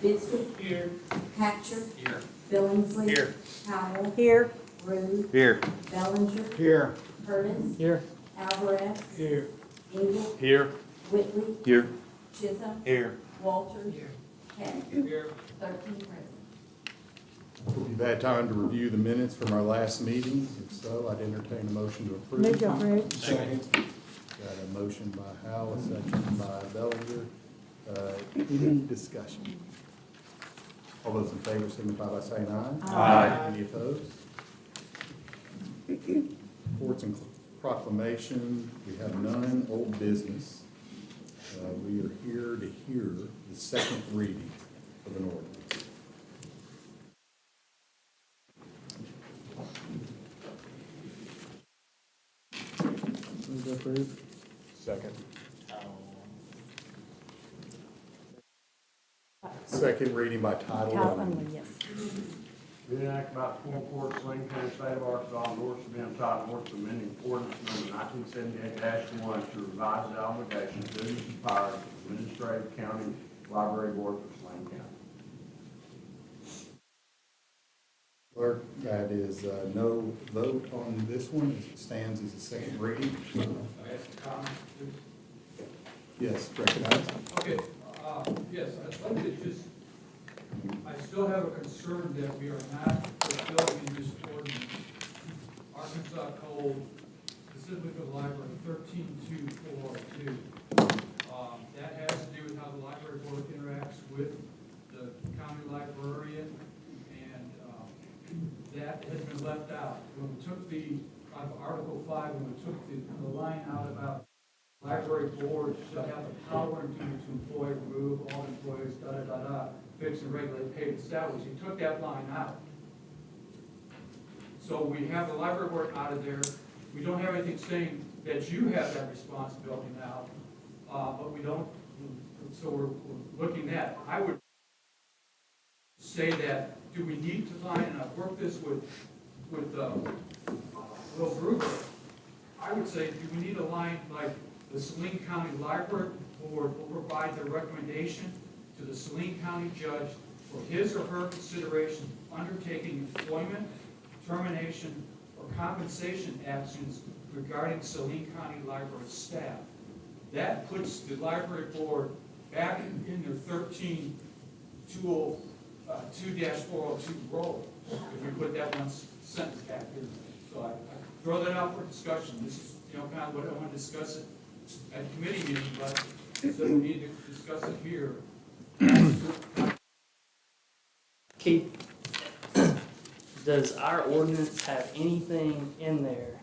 Biscuit. Here. Hatcher. Here. Billingsley. Here. Powell. Here. Rude. Here. Bellinger. Here. Curtis. Here. Alvarez. Here. Engel. Here. Whitley. Here. Chisholm. Here. Walters. Heck. Here. 13 present. You've had time to review the minutes from our last meeting. If so, I'd entertain a motion to approve. Move to approve. Second. Got a motion by Howell, a second by Bellinger. Any discussion? All those in favor signify by saying aye. Aye. Any opposed? Reports and proclamation, we have none. Old business. We are here to hear the second reading of an ordinance. Move to approve. Second. Second reading by title Title only. only, yes. Be enacted by the full court, Saline County, State of Arkansas, endorsed to be entitled ordinance amending ordinance number 1978-1 to revise the obligations, duties, and powers of the administrative county library board for Saline County. Clerk, that is no vote on this one. It stands as a second reading. I ask a comment, please? Yes, recognize. Okay, yes, I'd like to just, I still have a concern that we are not fulfilling in this ordinance Arkansas Code, specifically for the library, 13242. That has to do with how the library board interacts with the county librarian, and that has been left out. When we took the, Article 5, when we took the line out about library board shall have the power and duty to employ, remove all employees, fix and regulate, pay, and establish. He took that line out. So we have the library board out of there. We don't have anything saying that you have that responsibility now, but we don't, so we're looking at, I would say that, do we need to line, and I've worked this with Will Gruber, I would say, do we need a line like the Saline County Library Board will provide their recommendation to the Saline County judge for his or her consideration undertaking employment, termination, or compensation actions regarding Saline County Library staff. That puts the library board back in their 2-402 role, if we put that one sentence back in. So I throw that out for discussion. This is, kind of what I want to discuss it at committee meeting, but so we need to discuss it here. Keith, does our ordinance have anything in there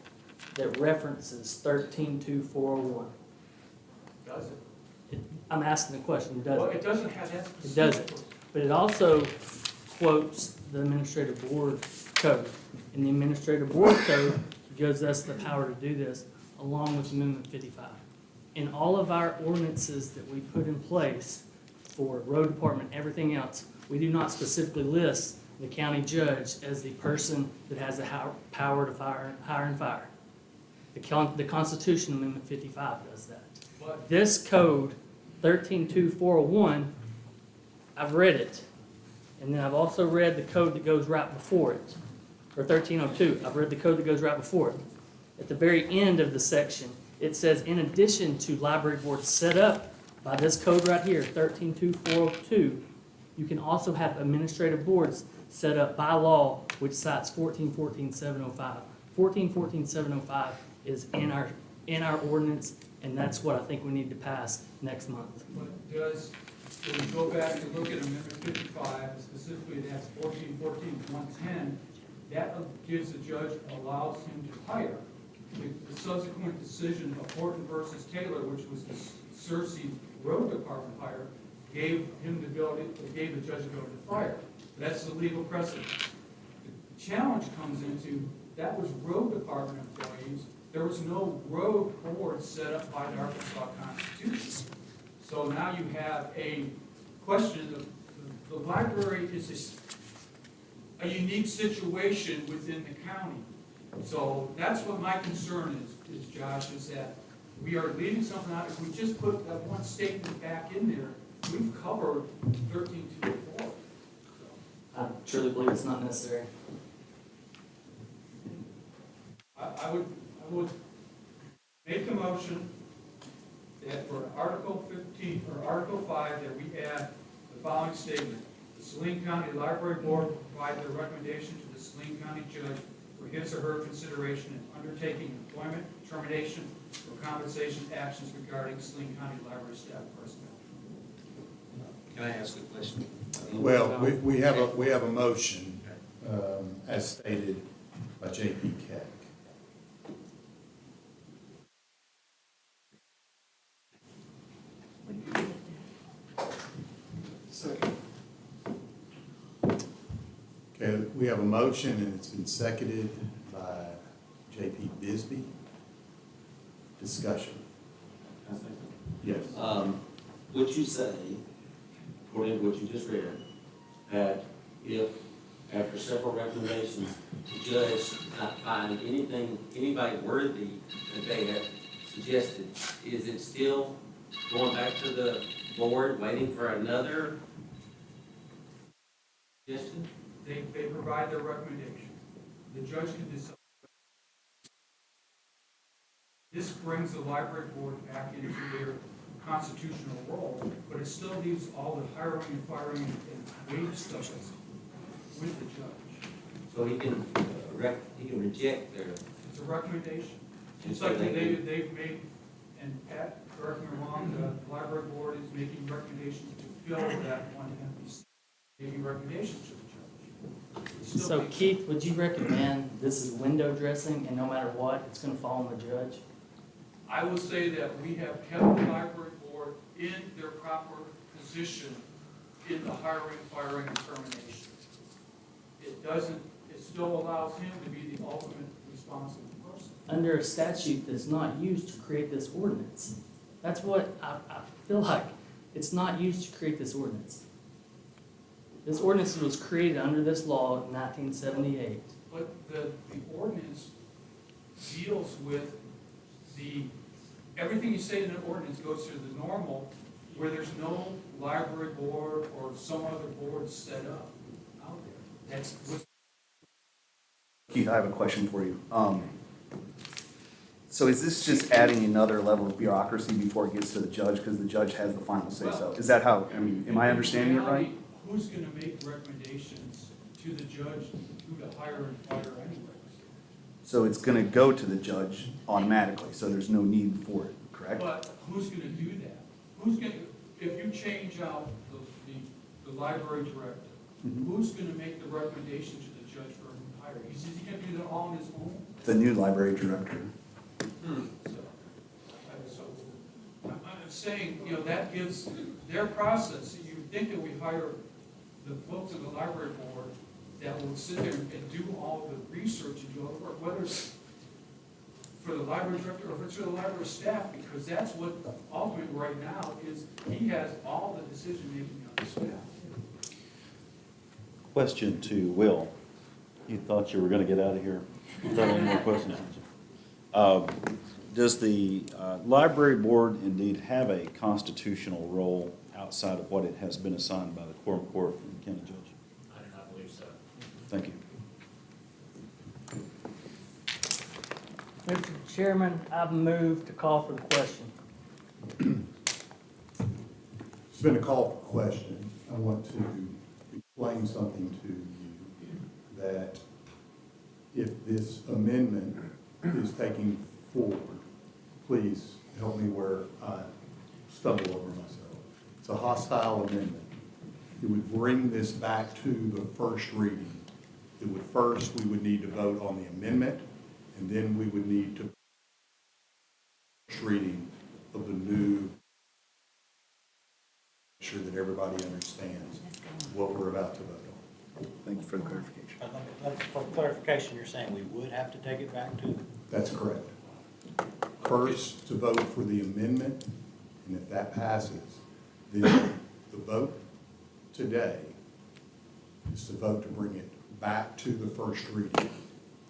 that references 132401? Does it? I'm asking the question, does Well, it? it doesn't have that specific. It doesn't. But it also quotes the administrative board code. And the administrative board code gives us the power to do this along with Amendment 55. In all of our ordinances that we put in place for road department, everything else, we do not specifically list the county judge as the person that has the power to hire and fire. The Constitution Amendment 55 does that. But This code, 132401, I've read it. And then I've also read the code that goes right before it, or 1302. I've read the code that goes right before it. At the very end of the section, it says, in addition to library boards set up by this code right here, 132402, you can also have administrative boards set up by law, which cites 1414-705. 1414-705 is in our ordinance, and that's what I think we need to pass next month. does, when we go back and look at Amendment 55, specifically that's 1414-110, that gives the judge, allows him to hire. The subsequent decision of Horton versus Taylor, which was the Searcy Road Department hire, gave him the ability, gave the judge the ability to fire. That's the legal precedent. The challenge comes into, that was road department employees. There was no road board set up by the Arkansas Constitution. So now you have a question, the library is a unique situation within the county. So that's what my concern is Josh, is that we are leaving something out. If we just put that one statement back in there, we've covered 1324. truly believe it's not necessary. I would make the motion that for Article 15, or Article 5, that we add the following statement. The Saline County Library Board will provide their recommendation to the Saline County Judge for his or her consideration in undertaking employment, termination, or compensation actions regarding Saline County Library staff personnel. Can I ask a question? Well, we have a motion, as stated by J.P. Keck. Second. Okay, we have a motion and it's been seconded by J.P. Bisbee. Discussion. Yes. Would you say, according to what you just read, that if, after several recommendations, the judge not finding anybody worthy that they had suggested, is it still going back to the board, waiting for another suggestion? They provide their recommendation. The judge can decide. This brings the library board back into their constitutional role, but it still leaves all the hiring and firing and wage stuff with the judge. So he can reject their, It's a recommendation. It's So like they they've made, and Pat, correct me if I'm wrong, the library board is making recommendations to fill that one empty seat, making recommendations to the judge. It's still So being- Keith, would you recommend this is window dressing and no matter what, it's gonna fall on the judge? I will say that we have kept the library board in their proper position in the hiring, firing, and termination. It still allows him to be the ultimate responsible person. Under a statute that's not used to create this ordinance. That's what I feel like. It's not used to create this ordinance. This ordinance was created under this law in 1978. But the ordinance deals with everything you say in an ordinance goes through the normal, where there's no library board or some other board set up out there. That's what's Keith, I have a question for you. So is this just adding another level of bureaucracy before it gets to the judge, because the judge has the final say-so? Is that how, I mean, am I understanding it right? Who's gonna make recommendations to the judge who to hire and fire anyways? So it's gonna go to the judge automatically, so there's no need for it, correct? But who's gonna do that? Who's gonna, if you change out the library director, Mhm. who's gonna make the recommendation to the judge for him to hire? Is he gonna do that all on his own? The new library director. So, I'm saying, that gives their process. You would think that we hire the folks of the library board that will sit there and do all the research and do all the work, whether it's for the library director or if it's for the library staff, because that's what ultimately right now is, he has all the decision-making on the staff. Question to Will. You thought you were going to get out of here without any more questions? Does the library board indeed have a constitutional role outside of what it has been assigned by the Quorum Court and County Judge? I do not believe so. Thank you. Mr. Chairman, I've moved to call for the question. It's been a call for question. I want to explain something to you, that if this amendment is taken forward, please help me where I stumble over myself. It's a hostile amendment. It would bring this back to the first reading. We would need to vote on the amendment, and then we would need to first reading of the new, sure that everybody understands what we're about to vote on. Thank you for the clarification. For clarification, you're saying we would have to take it back to? That's correct. First, to vote for the amendment, and if that passes, then the vote today is to vote to bring it back to the first reading.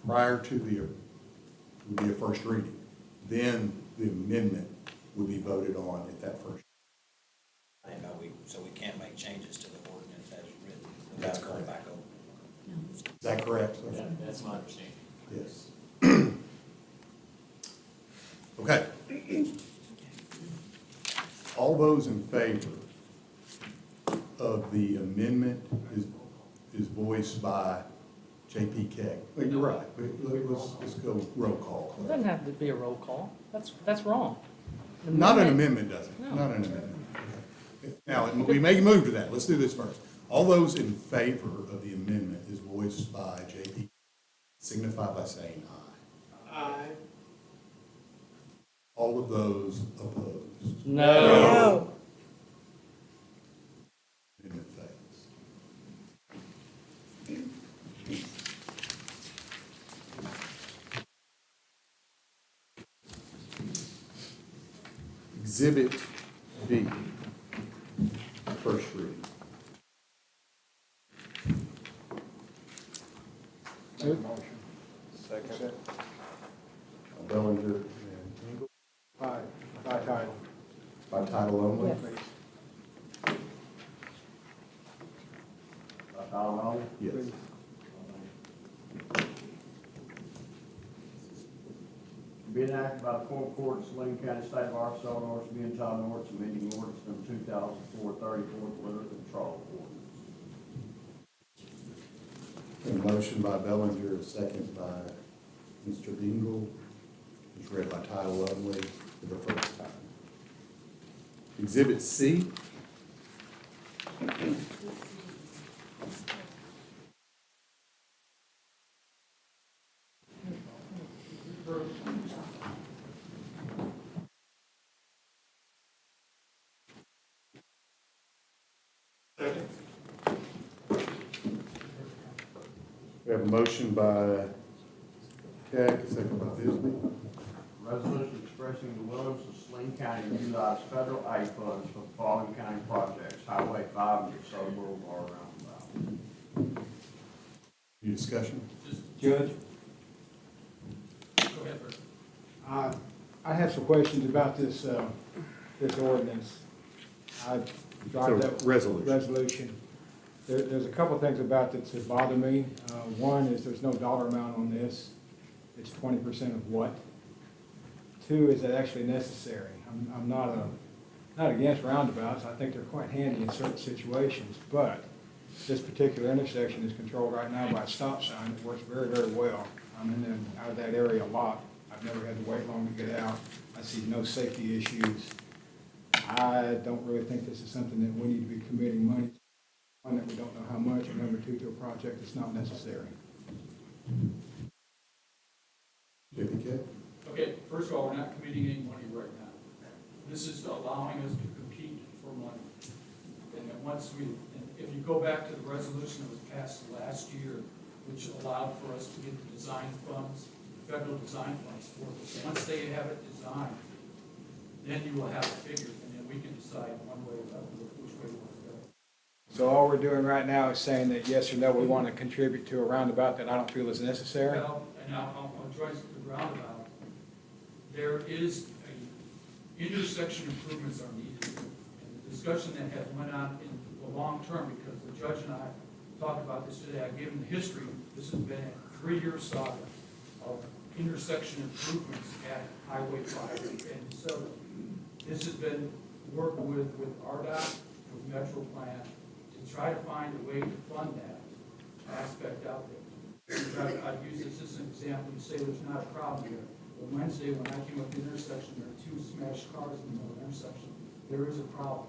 Prior to would be a first reading. Then the amendment would be voted on at that first. I know so we can't make changes to the ordinance as written That's without going correct. back over. that correct, sir? That's my understanding. Yes. Okay. All those in favor of the amendment is voiced by J.P. Keck. Well, you're right. Let's go roll call. It doesn't have to be a roll call. That's wrong. Not an amendment, does it? No. Not an amendment. Okay. Now, we may move to that. Let's do this first. All those in favor of the amendment is voiced by J.P. signify by saying aye. Aye. All of those opposed. No. Amendment fails. Exhibit B, first reading. Second. Bellinger and Engel, By title. by title only. Yes. By title only? Yes. Be enacted by the Quorum Court of Saline County, State of Arkansas, orders to be entitled, an orders amending ordinance number 2004-34, litter control ordinance. A motion by Bellinger, a second by Mr. Engel, is read by title only for the first time. Exhibit C. We have a motion by Keck, a second by Bisbee. Resolution expressing the willingness of Saline County to utilize federal aid funds for the following county projects: Highway 5 and Southern Boulevard Roundabout. Any discussion? Judge, Go ahead, Bert. I have some questions about this ordinance. I drive It's a that resolution. resolution. There's a couple things about it that bother me. One is there's no dollar amount on this. It's 20% of what? Two, is it actually necessary? I'm not against roundabouts. I think they're quite handy in certain situations, but this particular intersection is controlled right now by a stop sign. It works very, very well. I'm in and out of that area a lot. I've never had to wait long to get out. I see no safety issues. I don't really think this is something that we need to be committing money to. One, that we don't know how much, and number two, to a project that's not necessary. J.P. Keck? Okay, first of all, we're not committing any money right now. This is allowing us to compete for money. And then if you go back to the resolution that was passed last year, which allowed for us to get the design funds, federal design funds for this. Once they have it designed, then you will have a figure, and then we can decide one way or the other which way we want to go. So all we're doing right now is saying that yes or no, we want to contribute to a roundabout that I don't feel is necessary? Well, and I'll address the roundabout. There is intersection improvements are needed. And the discussion that has went on in the long term, because the judge and I talked about this today, I gave him the history. This has been a 3-year saga of intersection improvements at Highway 5 and 7. This has been worked with RDOT, with Metro Plan, to try to find a way to fund that aspect out there. I'd use this as an example. You say there's not a problem here. But Wednesday, when I came up the intersection, there were 2 smashed cars in the middle of the intersection. There is a problem.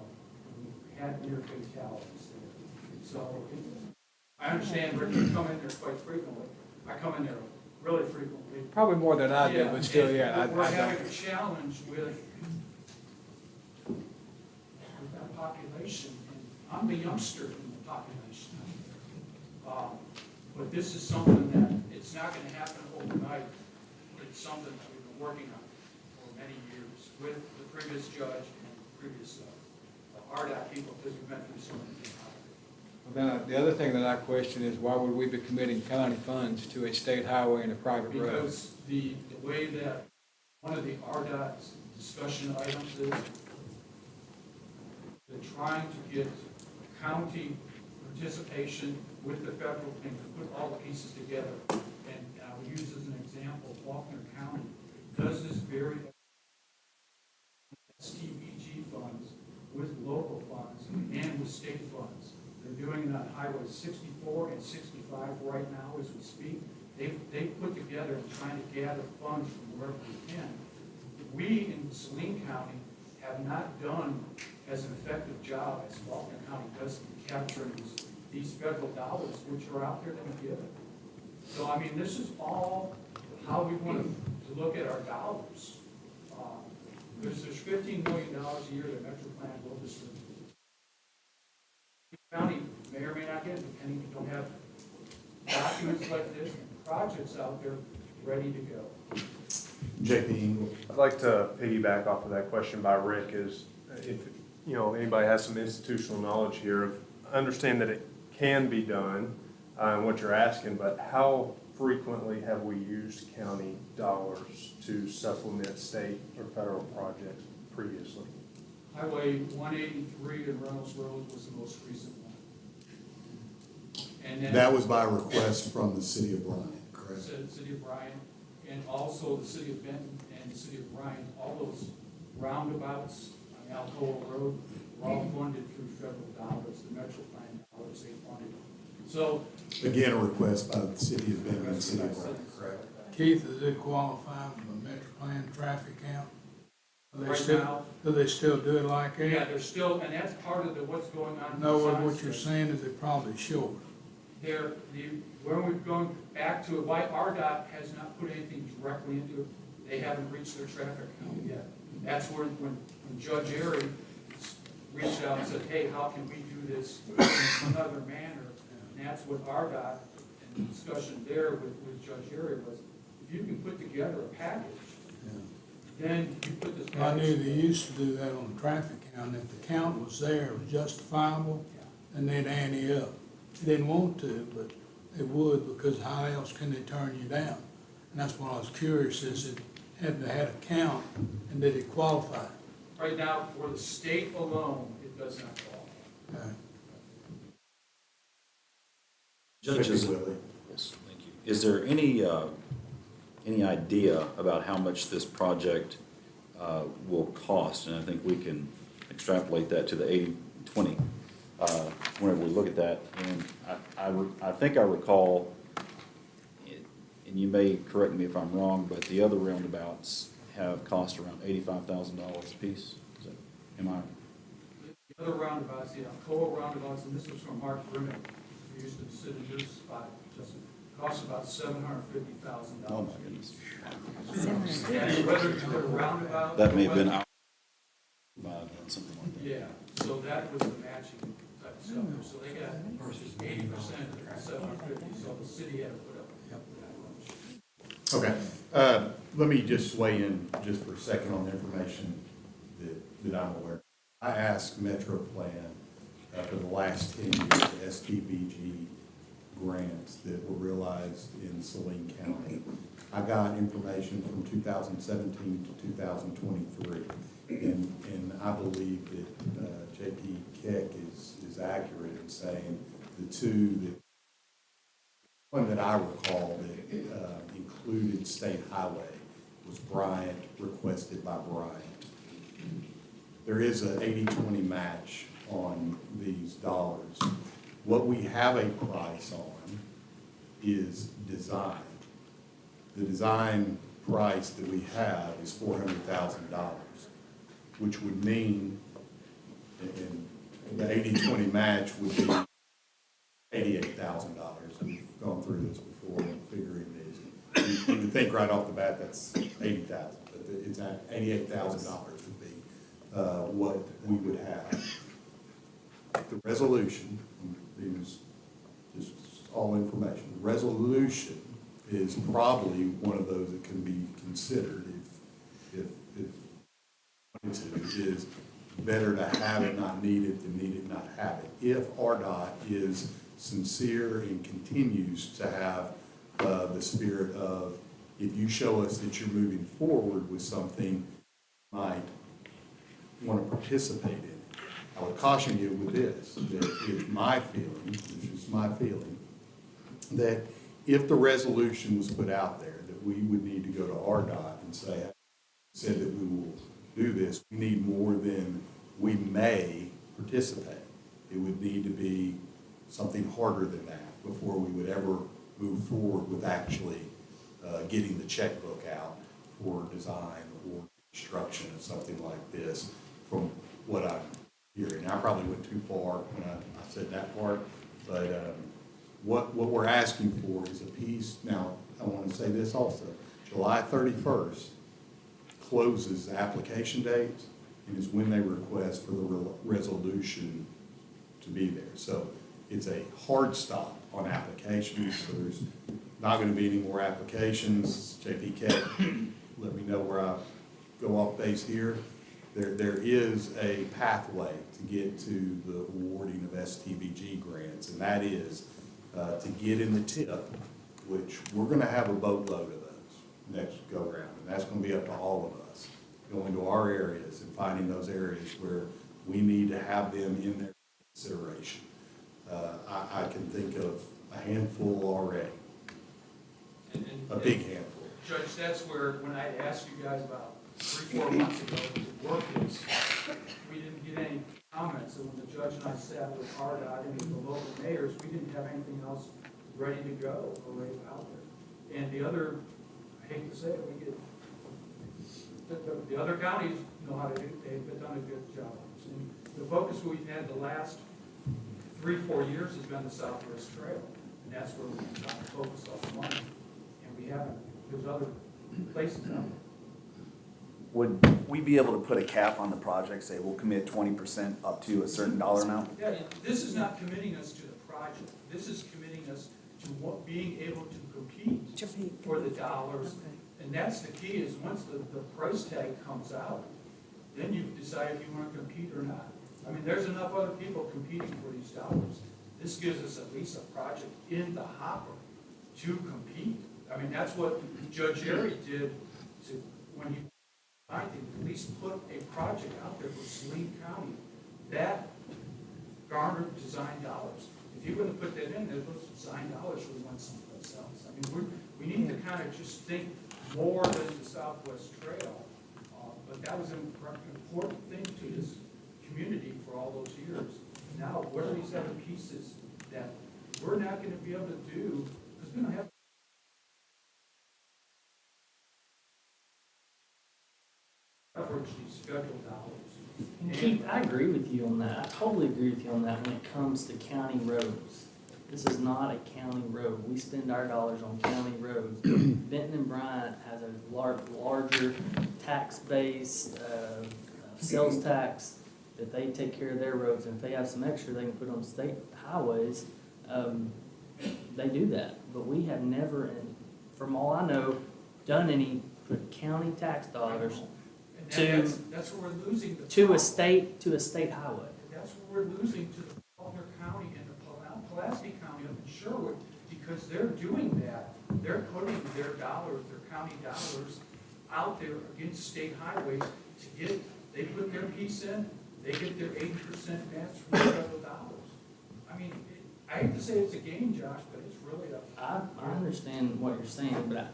We had near fatalities there. So I understand Rick, you come in there quite frequently. I come in there really frequently. Probably more than I do, but still, yeah. We're having a challenge with our population, and I'm the youngster in the population. But this is something that, it's not gonna happen overnight. It's something that we've been working on for many years with the previous judge and previous RDOT people, because we've been through so many things. Then the other thing that I question is why would we be committing county funds to a state highway and a private road? Because the way that one of the RDOT's discussion items is they're trying to get county participation with the federal thing to put all the pieces together. And I will use as an example, Faulkner County does this very STBG funds with local funds and with state funds. They're doing it on Highway 64 and 65 right now as we speak. They put together and trying to gather funds from wherever we can. We in Saline County have not done as an effective job as Faulkner County does in capturing these federal dollars, which are out there to be given. So, I mean, this is all how we want to look at our dollars. There's $15 million a year that Metro Plan will distribute. The county may or may not get it, depending if you don't have documents like this and projects out there ready to go. JP, I'd like to piggyback off of that question by Rick is if, anybody has some institutional knowledge here, I understand that it can be done, and what you're asking, but how frequently have we used county dollars to supplement state or federal projects previously? Highway 183 and Reynolds Road was the most recent one. And then that was by request from the city of Bryant, correct? City of Bryant, and also the city of Benton and the city of Bryant, all those roundabouts on Alcoa Road were all funded through federal dollars, the Metro Plan dollars they funded. So, Again, a request by the city of Benton and city of Bryant, correct? Keith, does it qualify for the Metro Plan traffic count? right now, Do they still do it like that? yeah, there's still, and that's part of what's going on. In other words, what you're saying is it probably short. When we've gone back to it, why RDOT has not put anything directly into it, they haven't reached their traffic count yet. That's when Judge Airy reached out and said, hey, how can we do this in another manner? And that's what RDOT, and the discussion there with Judge Airy was, if you can put together a package, then you put this I package. knew they used to do that on the traffic count. If the count was there, it was justifiable, then they'd ante up. They didn't want to, but they would, because how else can they turn you down? And that's what I was curious, is it had to have a count, and did it qualify? Right now, for the state alone, it does not qualify. Okay. Judges, JP Whitley. yes, thank you. Is there any idea about how much this project will cost? And I think we can extrapolate that to the 80-20 whenever we look at that. And I think I recall, and you may correct me if I'm wrong, but the other roundabouts have cost around $85,000 a piece. Am I? The other roundabouts, the Alcoa roundabouts, and this was from Mark Grimmett, who used to sit in this spot, just costs about $750,000. Oh my goodness. And whether it's a roundabout. That may have been whether- something like that. Yeah, so that was the matching type of stuff, so they got 80% of 750, so the city had to put up. Okay, let me just weigh in just for a second on the information that I'm aware. I asked Metro Plan for the last 10 years, the STBG grants that were realized in Saline County. I got information from 2017 to 2023, and I believe that JP Keck is accurate in saying the one that I recall that included state highway was Bryant, requested by Bryant. There is an 80-20 match on these dollars. What we have a price on is design. The design price that we have is $400,000, which would mean, and the 80-20 match would be $88,000. We've gone through this before and figuring these. You would think right off the bat that's $80,000, but it's at $88,000 would be what we would have. The resolution, these just all information. The resolution is probably one of those that can be considered if it is better to have it, not need it, than need it, not have it. If RDOT is sincere and continues to have the spirit of, if you show us that you're moving forward with something, you might want to participate in it. I would caution you with this, that it's my feeling just my feeling, that if the resolution was put out there, that we would need to go to RDOT and said that we will do this, we need more than we may participate. It would need to be something harder than that before we would ever move forward with actually getting the checkbook out for design or construction of something like this, from what I'm hearing. I probably went too far when I said that part, but what we're asking for is a piece. Now, I want to say this also. July 31st closes the application date and is when they request for the resolution to be there. So it's a hard stop on applications, so there's not going to be any more applications. JPK, let me know where I go off base here. There is a pathway to get to the awarding of STBG grants, and that is to get in the tip, which we're going to have a boatload of those next go-round, and that's going to be up to all of us, going to our areas and finding those areas where we need to have them in their consideration. I can think of a handful already, a big handful. Judge, that's where, when I asked you guys about 3-4 months ago, the work is, we didn't get any comments, and when the judge and I sat with RDOT and with the local mayors, we didn't have anything else ready to go or ready out there. And the other, I hate to say it, we get, the other counties know how to do, they've done a good job. And the focus we've had the last 3-4 years has been the Southwest Trail, and that's where we've been trying to focus all the money, and we haven't. There's other places out there. Would we be able to put a cap on the project, say we'll commit 20% up to a certain dollar amount? Yeah, this is not committing us to the project. This is committing us to what, being able to compete for the dollars. And that's the key, is once the price tag comes out, then you decide if you want to compete or not. I mean, there's enough other people competing for these dollars. This gives us at least a project in the hopper to compete. I mean, that's what Judge Airy did when he, I think, at least put a project out there for Saline County that garnered design dollars. If you wouldn't put that in, those design dollars would have went someplace else. I mean, we need to kind of just think more than the Southwest Trail. But that was an important thing to this community for all those years. Now, what are these other pieces that we're not going to be able to do, because we don't have leverage these federal dollars. And Keith, I agree with you on that. I totally agree with you on that when it comes to county roads. This is not a county road. We spend our dollars on county roads. Benton and Bryant has a larger tax base, sales tax, that they take care of their roads. And if they have some extra, they can put on state highways. They do that. But we have never, from all I know, done any, put county tax dollars That's where we're losing to a state highway. That's where we're losing to the Faulkner County and the Pulaski County up in Sherwood, because they're doing that. They're putting their dollars, their county dollars, out there against state highways to get, they put their piece in, they get their 80% match from federal dollars. I mean, I hate to say it's a game, Josh, but it's really a. I understand what you're saying, but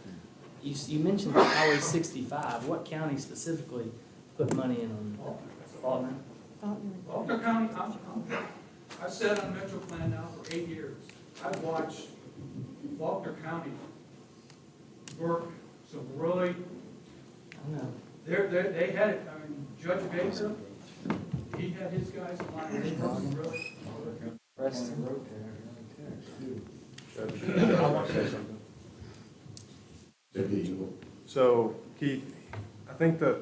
you mentioned Highway 65. What county specifically put money in on Faulkner? Faulkner County, I've sat on Metro Plan now for 8 years. I've watched Faulkner County work some really, I know. they had it, I mean, Judge Baker, he had his guys in line, they worked some really. Preston. I want to say something. So, Keith, I think the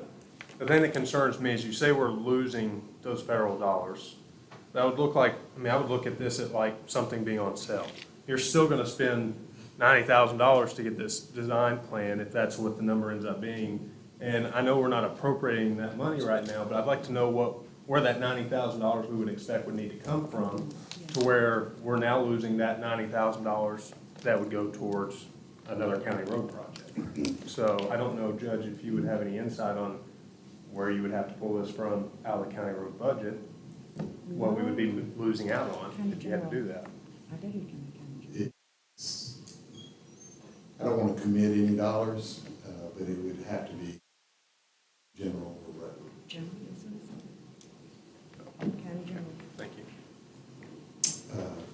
thing that concerns me is you say we're losing those federal dollars. That would look like, I mean, I would look at this at like something being on sale. You're still gonna spend $90,000 to get this design plan, if that's what the number ends up being. And I know we're not appropriating that money right now, but I'd like to know where that $90,000 we would expect would need to come from, to where we're now losing that $90,000 that would go towards another county road project. So I don't know, Judge, if you would have any insight on where you would have to pull this from out of the county road budget, what we would be losing out on if you had to do that. It's, I don't want to commit any dollars, but it would have to be general or road. Thank you.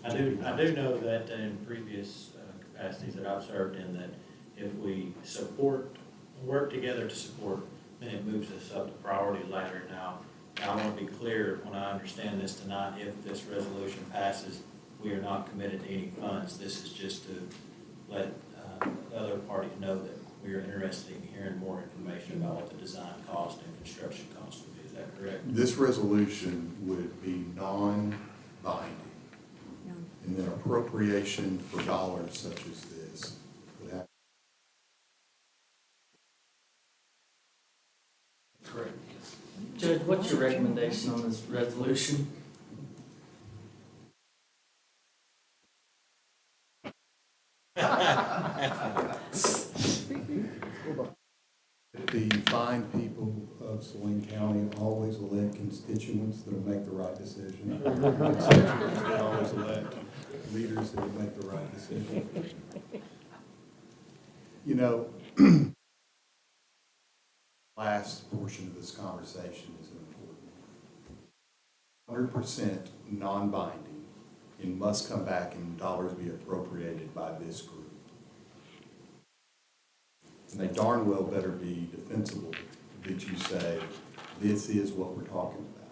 I do know that in previous capacities that I've served in, that if we work together to support, then it moves us up the priority ladder. Now, I want to be clear when I understand this tonight, if this resolution passes, we are not committed to any funds. This is just to let other parties know that we are interested in hearing more information about what the design cost and construction cost would be. Is that correct? This resolution would be non-binding, and then appropriation for dollars such as this would have. Correct. Judge, what's your recommendation on this resolution? The fine people of Saline County always elect constituents that will make the right decision. They always elect leaders that will make the right decision. You know, last portion of this conversation is important. 100% non-binding and must come back and dollars be appropriated by this group. And they darn well better be defensible that you say, this is what we're talking about.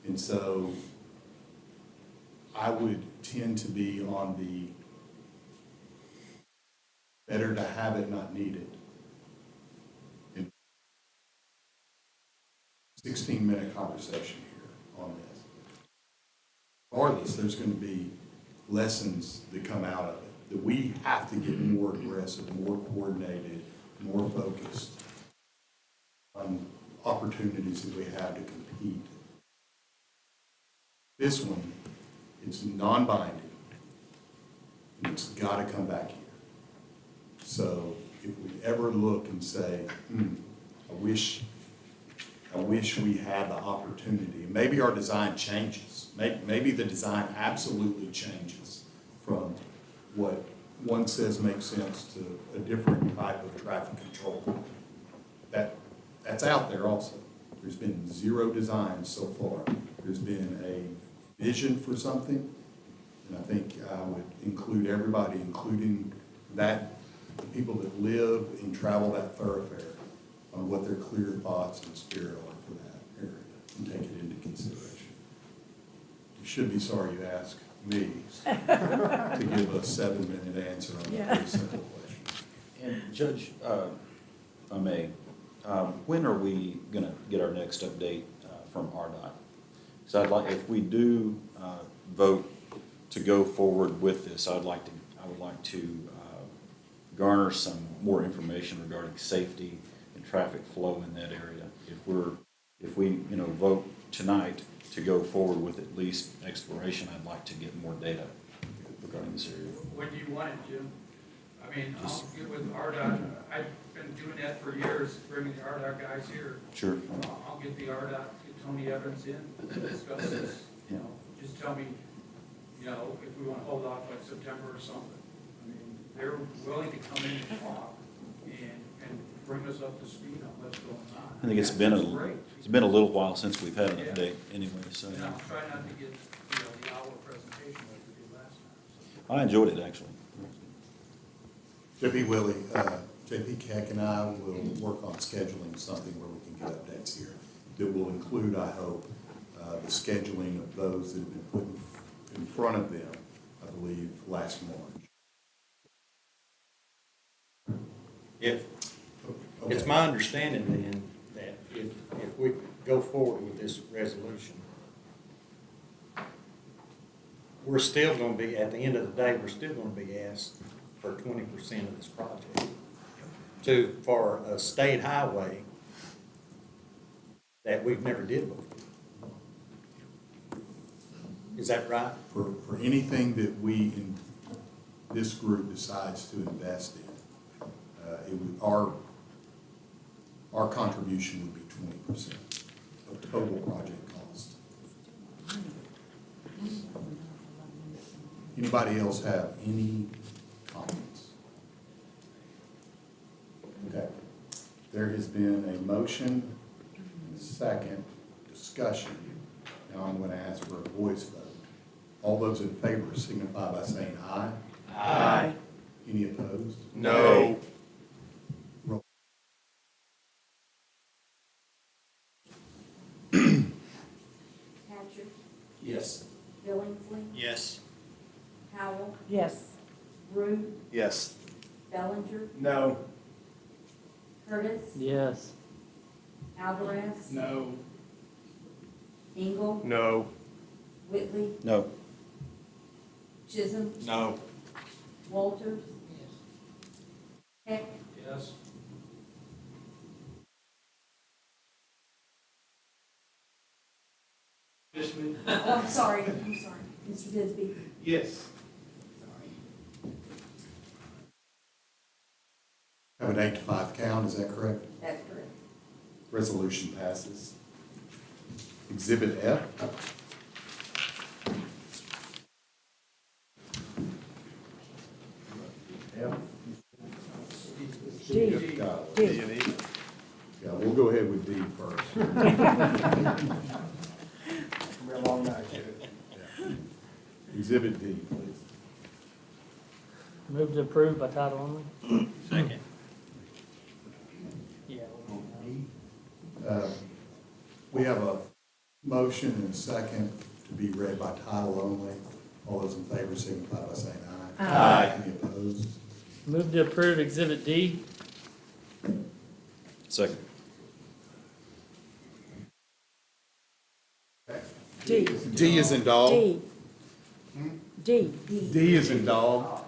And so I would tend to be on the better to have it, not need it. 16-minute conversation here on this. Regardless, there's going to be lessons that come out of it, that we have to get more aggressive, more coordinated, more focused on opportunities that we have to compete. This one, it's non-binding, and it's got to come back here. So if we ever look and say, I wish we had the opportunity, maybe our design changes, maybe the design absolutely changes from what one says makes sense to a different type of traffic control. That's out there also. There's been zero design so far. There's been a vision for something, and I think I would include everybody, including the people that live and travel that thoroughfare, on what their clear thoughts and spirit are for that area, and take it into consideration. You should be sorry you asked me to give a 7-minute answer on a very simple question. And Judge, if I may, when are we gonna get our next update from RDOT? So I'd like, if we do vote to go forward with this, I would like to garner some more information regarding safety and traffic flow in that area. If we vote tonight to go forward with at least exploration, I'd like to get more data regarding this area. When do you want it, Jim? I mean, I'll get with RDOT. I've been doing that for years, bringing the RDOT guys here. Sure. I'll get the RDOT, get Tony Evans in to discuss this. Just tell me, if we want to hold off like September or something. I mean, they're willing to come in and talk and bring us up to speed on what's going on. I think it's been a little while since we've had an update anyway, so. And I'll try not to get, the hour presentation like we did last time. So. I enjoyed it, actually. JP Willie, JP Keck and I will work on scheduling something where we can get updates here that will include, I hope, the scheduling of those that have been put in front of them, I believe, last March. If, Okay. it's my understanding then that if we go forward with this resolution, we're still gonna be, at the end of the day, we're still gonna be asked for 20% of this project for a state highway that we've never did before. Is that right? For anything that we, in this group, decides to invest in, our contribution would be 20% of total project cost. Anybody else have any comments? Okay. There has been a motion, and a second, discussion. Now I'm going to ask for a voice vote. All those in favor signify by saying aye. Aye. Any opposed? No. Roll. Hatcher, Yes. Billingsley, Yes. Howell, Yes. Rude, Yes. Bellinger, No. Curtis, Yes. Alvarez, No. Engel, No. Whitley, No. Chisholm, No. Walters, Heck, Yes. oh, I'm sorry, Mr. Bisbee. Yes. Have an 8-5 count, is that correct? That's correct. Resolution passes. Exhibit F. D. Got it. D. Yeah, we'll go ahead with D first. Be a long night. Exhibit D, please. Move to approve by title only? Second. Yeah. We have a motion and a second to be read by title only. All those in favor signify by saying aye. Aye. Any opposed? Move to approve Exhibit D? Second. D. D is in dog. D. D. D is in dog.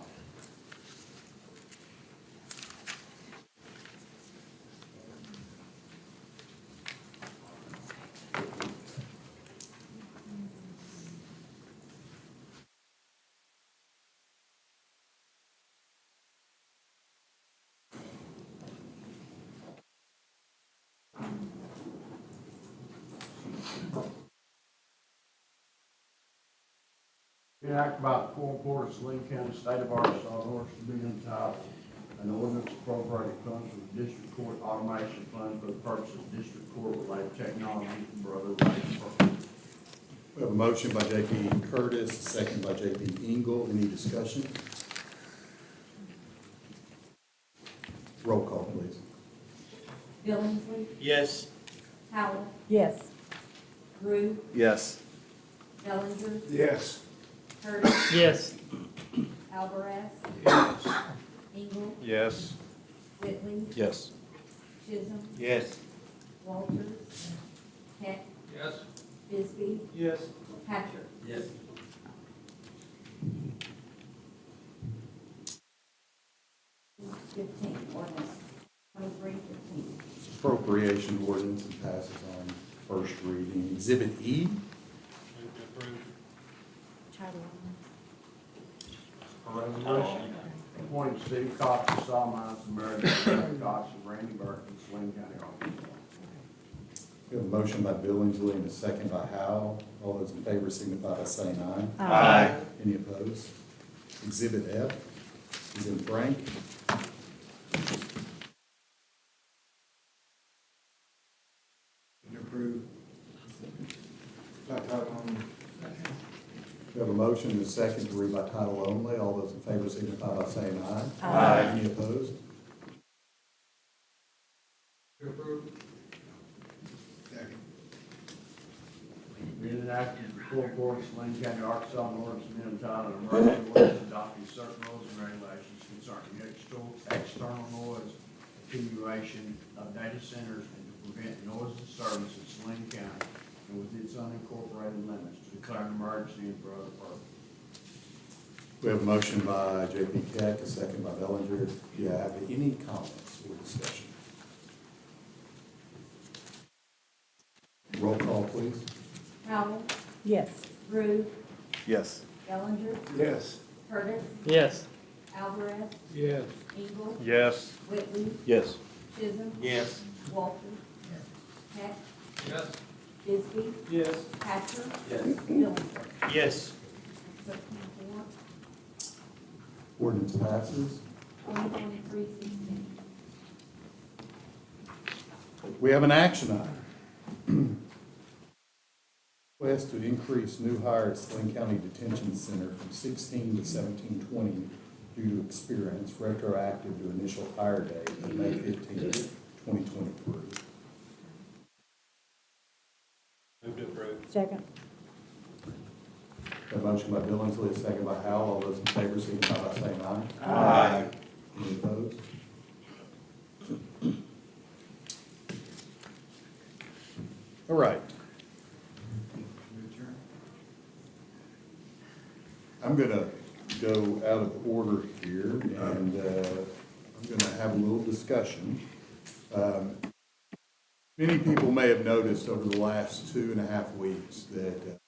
Be act by the Quorum Court of Saline County, State of Arkansas, in order to be entitled an ordinance appropriating funds from the District Court Automation Fund for the purpose of District Court related technology and for other related purposes. We have a motion by J.P. Curtis, a second by J.P. Engel. Any discussion? Roll call, please. Billingsley, Yes. Howell, Yes. Rude, Yes. Bellinger, Yes. Curtis, Yes. Alvarez, Engel, Yes. Whitley, Yes. Chisholm, Yes. Walters, Heck, Yes. Bisbee, Yes. Hatcher. Yes. Ordinance 2315. Appropriation ordinance and passes on first reading. Exhibit E. Move to approve. Title A resolution appointing Steve Cox of Saline, Mary Cox, and Randy Burke in Saline County, Arkansas. We have a motion by Billingsley and a second by Howe. All those in favor signify by saying aye. Aye. Any opposed? Exhibit F is in Frank. Approved. By title only. We have a motion and a second to read by title only. All those in favor signify by saying aye. Aye. Any opposed? Approved. Be it enacted in the full court of Saline County, Arkansas, and orders to be entitled an emergency ordinance adopting certain rules and regulations concerning external noise attenuation of data centers and to prevent noise disturbance in Saline County and with its unincorporated limits, to declare an emergency and for other purposes. We have a motion by J.P. Keck, a second by Bellinger. Do you have any comments or discussion? Roll call, please. Howell, Yes. Rude, Yes. Bellinger, Yes. Curtis, Yes. Alvarez, Yes. Engel, Yes. Whitley, Yes. Chisholm, Yes. Walters, Heck, Yes. Bisbee, Yes. Hatcher, Yes. Billingsley. Yes. 13-4. Ordinance passes. 2023-16. We have an action item. Request to increase new hire at Saline County Detention Center from 16 to 1720 due to experience, retroactive to initial hire date of May 15, 2023. Move to approve. Second. A motion by Billingsley, a second by Howell. All those in favor signify by saying aye. Aye. Any opposed? All right. I'm gonna go out of order here, and I'm gonna have a little discussion. Many people may have noticed over the last 2.5 weeks that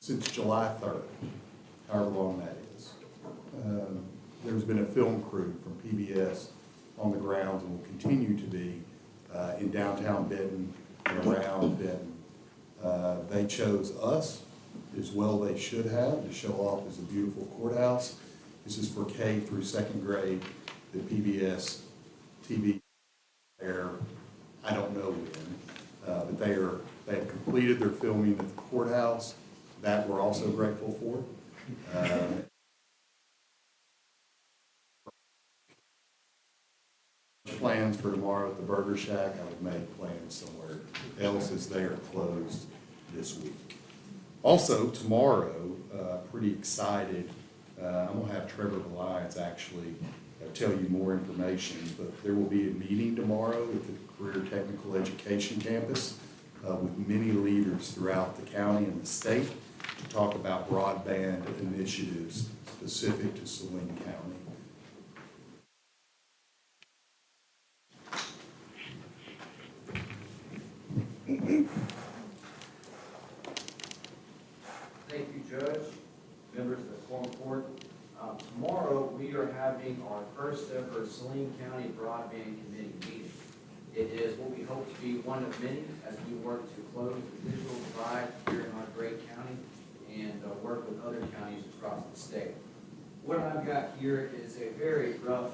since July 3rd, however long that is, there's been a film crew from PBS on the grounds and will continue to be in downtown Benton and around Benton. They chose us, as well they should have, to show off as a beautiful courthouse. This is for K through 2nd grade, the PBS TV air, I don't know when, but they have completed their filming at the courthouse. That we're also grateful for. Plans for tomorrow at the Burger Shack. I would make plans somewhere else as they are closed this week. Also, tomorrow, pretty excited, I'm gonna have Trevor Alliance actually tell you more information, but there will be a meeting tomorrow at the Career Technical Education Campus with many leaders throughout the county and the state to talk about broadband initiatives specific to Saline County. Thank you, Judge, members of the Quorum Court. Tomorrow, we are having our first ever Saline County Broadband Committee meeting. It is what we hope to be one of many as we work to close the digital divide here in our great county and work with other counties across the state. What I've got here is a very rough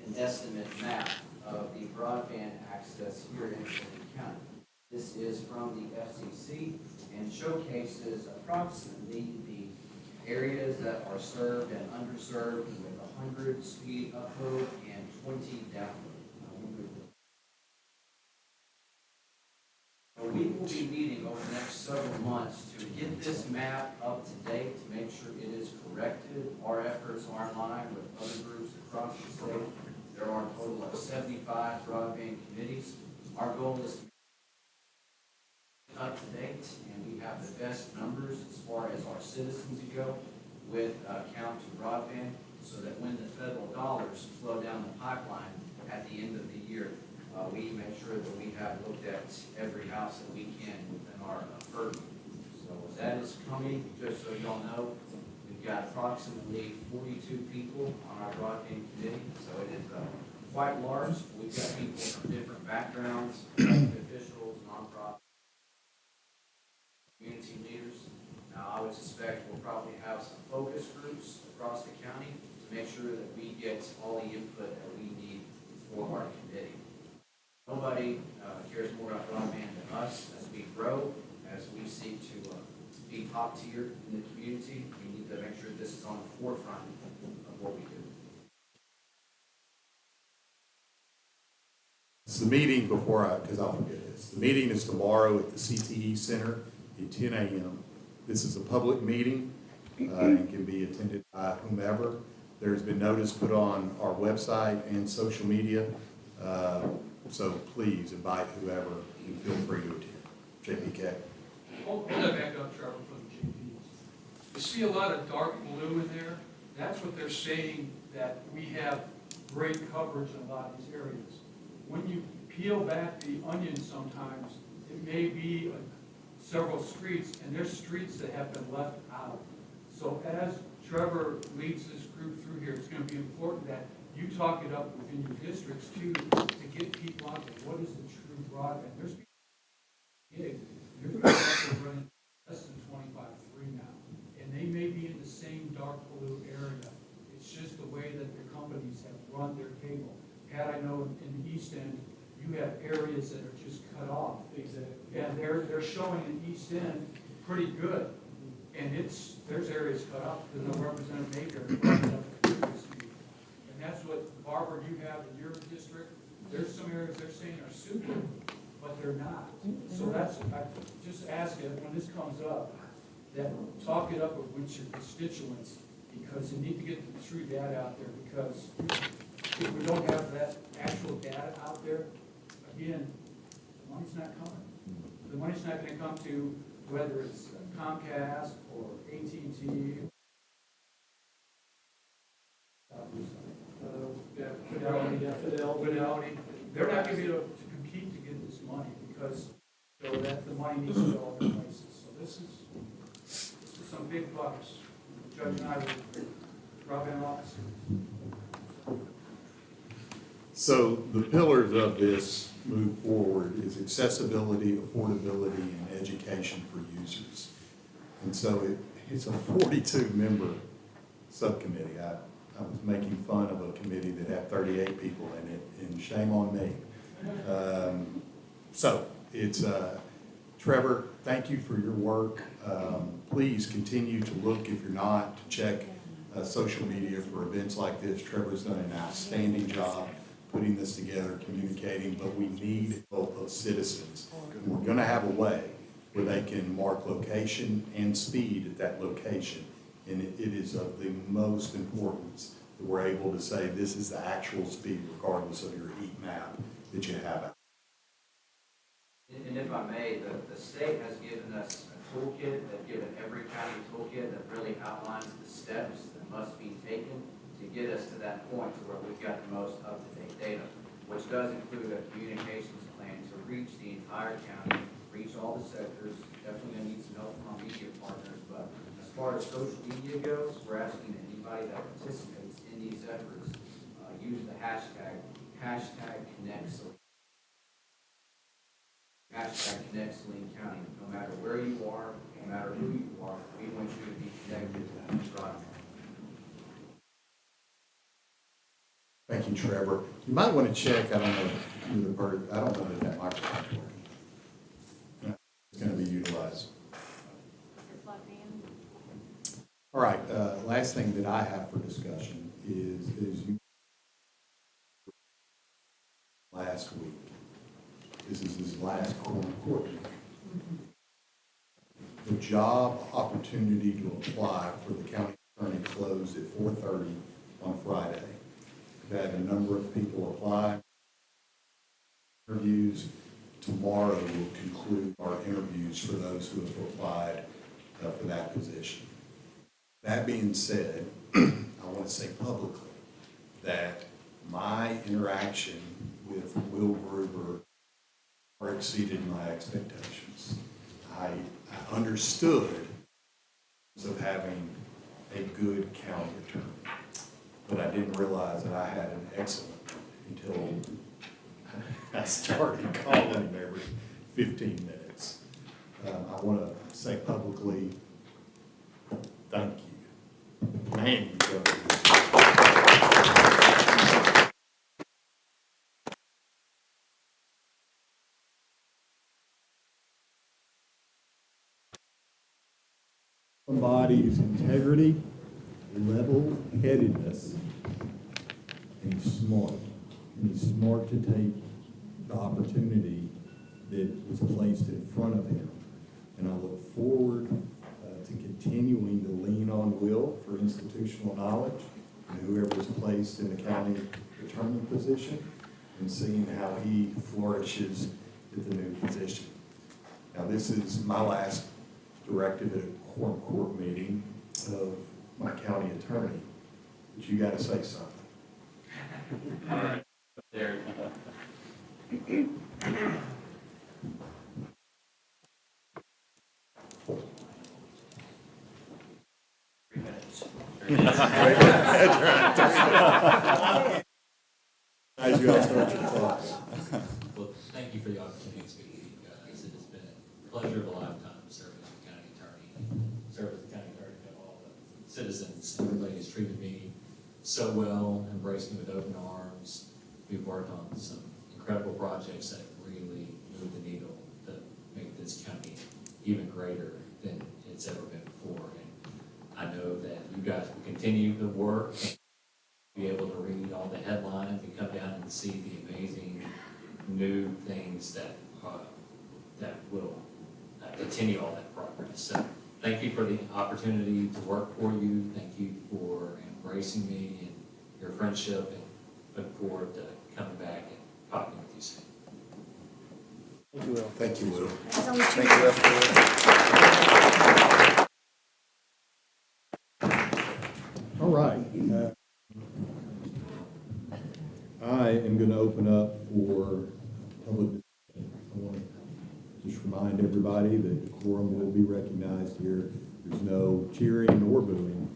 and estimate map of the broadband access here in Saline County. This is from the FCC and showcases approximately the areas that are served and underserved with 100 speed upload and 20 download. We will be meeting over the next several months to get this map up to date, to make sure it is corrected. Our efforts are in line with other groups across the state. There are a total of 75 broadband committees. Our goal is to be up to date, and we have the best numbers as far as our citizens go with count to broadband, so that when the federal dollars flow down the pipeline at the end of the year, we make sure that we have looked at every house that we can within our purview. So that is coming, just so y'all know. We've got approximately 42 people on our broadband committee, so it is quite large. We've got people from different backgrounds, elected officials, nonprofit, community leaders. Now, I would suspect we'll probably have some focus groups across the county to make sure that we get all the input that we need for our committee. Nobody cares more about broadband than us as we grow, as we seek to be top tier in the community. We need to make sure this is on the forefront of what we do. It's the meeting because I'll forget this. The meeting is tomorrow at the CTE Center at 10 a.m. This is a public meeting and can be attended by whomever. There's been notice put on our website and social media. So please invite whoever and feel free to attend. JPK. Hold that back up, Trevor, for the JPs. You see a lot of dark blue in there? That's what they're saying, that we have great coverage in a lot of these areas. When you peel back the onion sometimes, it may be several streets, and there's streets that have been left out. So as Trevor leads this group through here, it's going to be important that you talk it up within your districts too, to get people out there. What is the true broadband? There's gigs. There's people that are running less than 25 free now, and they may be in the same dark blue area. It's It's just the way that the companies have run their cable. Had I known in the East End, you have areas that are just cut off. Exactly. And they're showing in East End pretty good. And there's areas cut off because no Representative Major brought it up at the previous meeting. And that's what, Barbara, you have in your district. There's some areas they're saying are super, but they're not. So that's, I just ask it, when this comes up, that talk it up with your constituents, because you need to get the true data out there, because if we don't have that actual data out there, again, the money's not coming. The money's not gonna come to whether it's Comcast or AT&T. Fidelity. They're not gonna be able to compete to get this money, because so that the money needs to go other places. So this is some big bucks. Judge and I were rubbing off. So the pillars of this move forward is accessibility, affordability, and education for users. And so it's a 42-member subcommittee. I was making fun of a committee that had 38 people in it, and shame on me. So it's, Trevor, thank you for your work. Please continue to look, if you're not, to check social media for events like this. Trevor's done an outstanding job putting this together, communicating, but we need help of citizens. And we're gonna have a way where they can mark location and speed at that location. And it is of the most importance that we're able to say this is the actual speed regardless of your heat map that you have. And if I may, the state has given us a toolkit, they've given every county a toolkit that really outlines the steps that must be taken to get us to that point to where we've got the most up-to-date data, which does include a communications plan to reach the entire county, reach all the sectors. Definitely gonna need some help from our media partners, but as far as social media goes, we're asking that anybody that participates in these efforts, use the hashtag #ConnectSaline. #ConnectSaline County. No matter where you are, no matter who you are, we want you to be connected to that broadband. Thank you, Trevor. You might want to check, I don't know if you're the person, I don't know that that microphone's working. It's going to be utilized. All right, last thing that I have for discussion is you last week. This is his last Quorum court meeting. The job opportunity to apply for the county attorney closed at 4:30 on Friday. We've had a number of people apply. Interviews tomorrow will conclude our interviews for those who have applied for that position. That being said, I want to say publicly that my interaction with Will Gruber far exceeded my expectations. I understood of having a good county attorney, but I didn't realize that I had an excellent until I started calling him every 15 minutes. I want to say publicly, thank you. Man, you go. Embodies integrity, level-headedness, and he's smart. And he's smart to take the opportunity that was placed in front of him. And I look forward to continuing to lean on Will for institutional knowledge and whoever is placed in the county attorney position and seeing how he flourishes at the new position. Now, this is my last directive at a Quorum court meeting of my county attorney, but you got to say something. All right. There. 3 minutes. As you all start your thoughts. Well, thank you for the opportunity to speak with you guys. It has been a pleasure of a lifetime to serve as the county attorney, serve as the county attorney to all the citizens. Everybody has treated me so well, embraced me with open arms. We've worked on some incredible projects that really move the needle to make this county even greater than it's ever been before. And I know that you guys will continue to work and be able to read all the headlines and come down and see the amazing new things that will continue all that progress. So thank you for the opportunity to work for you. Thank you for embracing me and your friendship, and look forward to coming back and talking with you soon. Thank you, Will. Thank you, Will. That's only two Thank you, minutes. All right. I am going to open up for public discussion. I want to just remind everybody that the quorum will be recognized here. There's no cheering nor booing.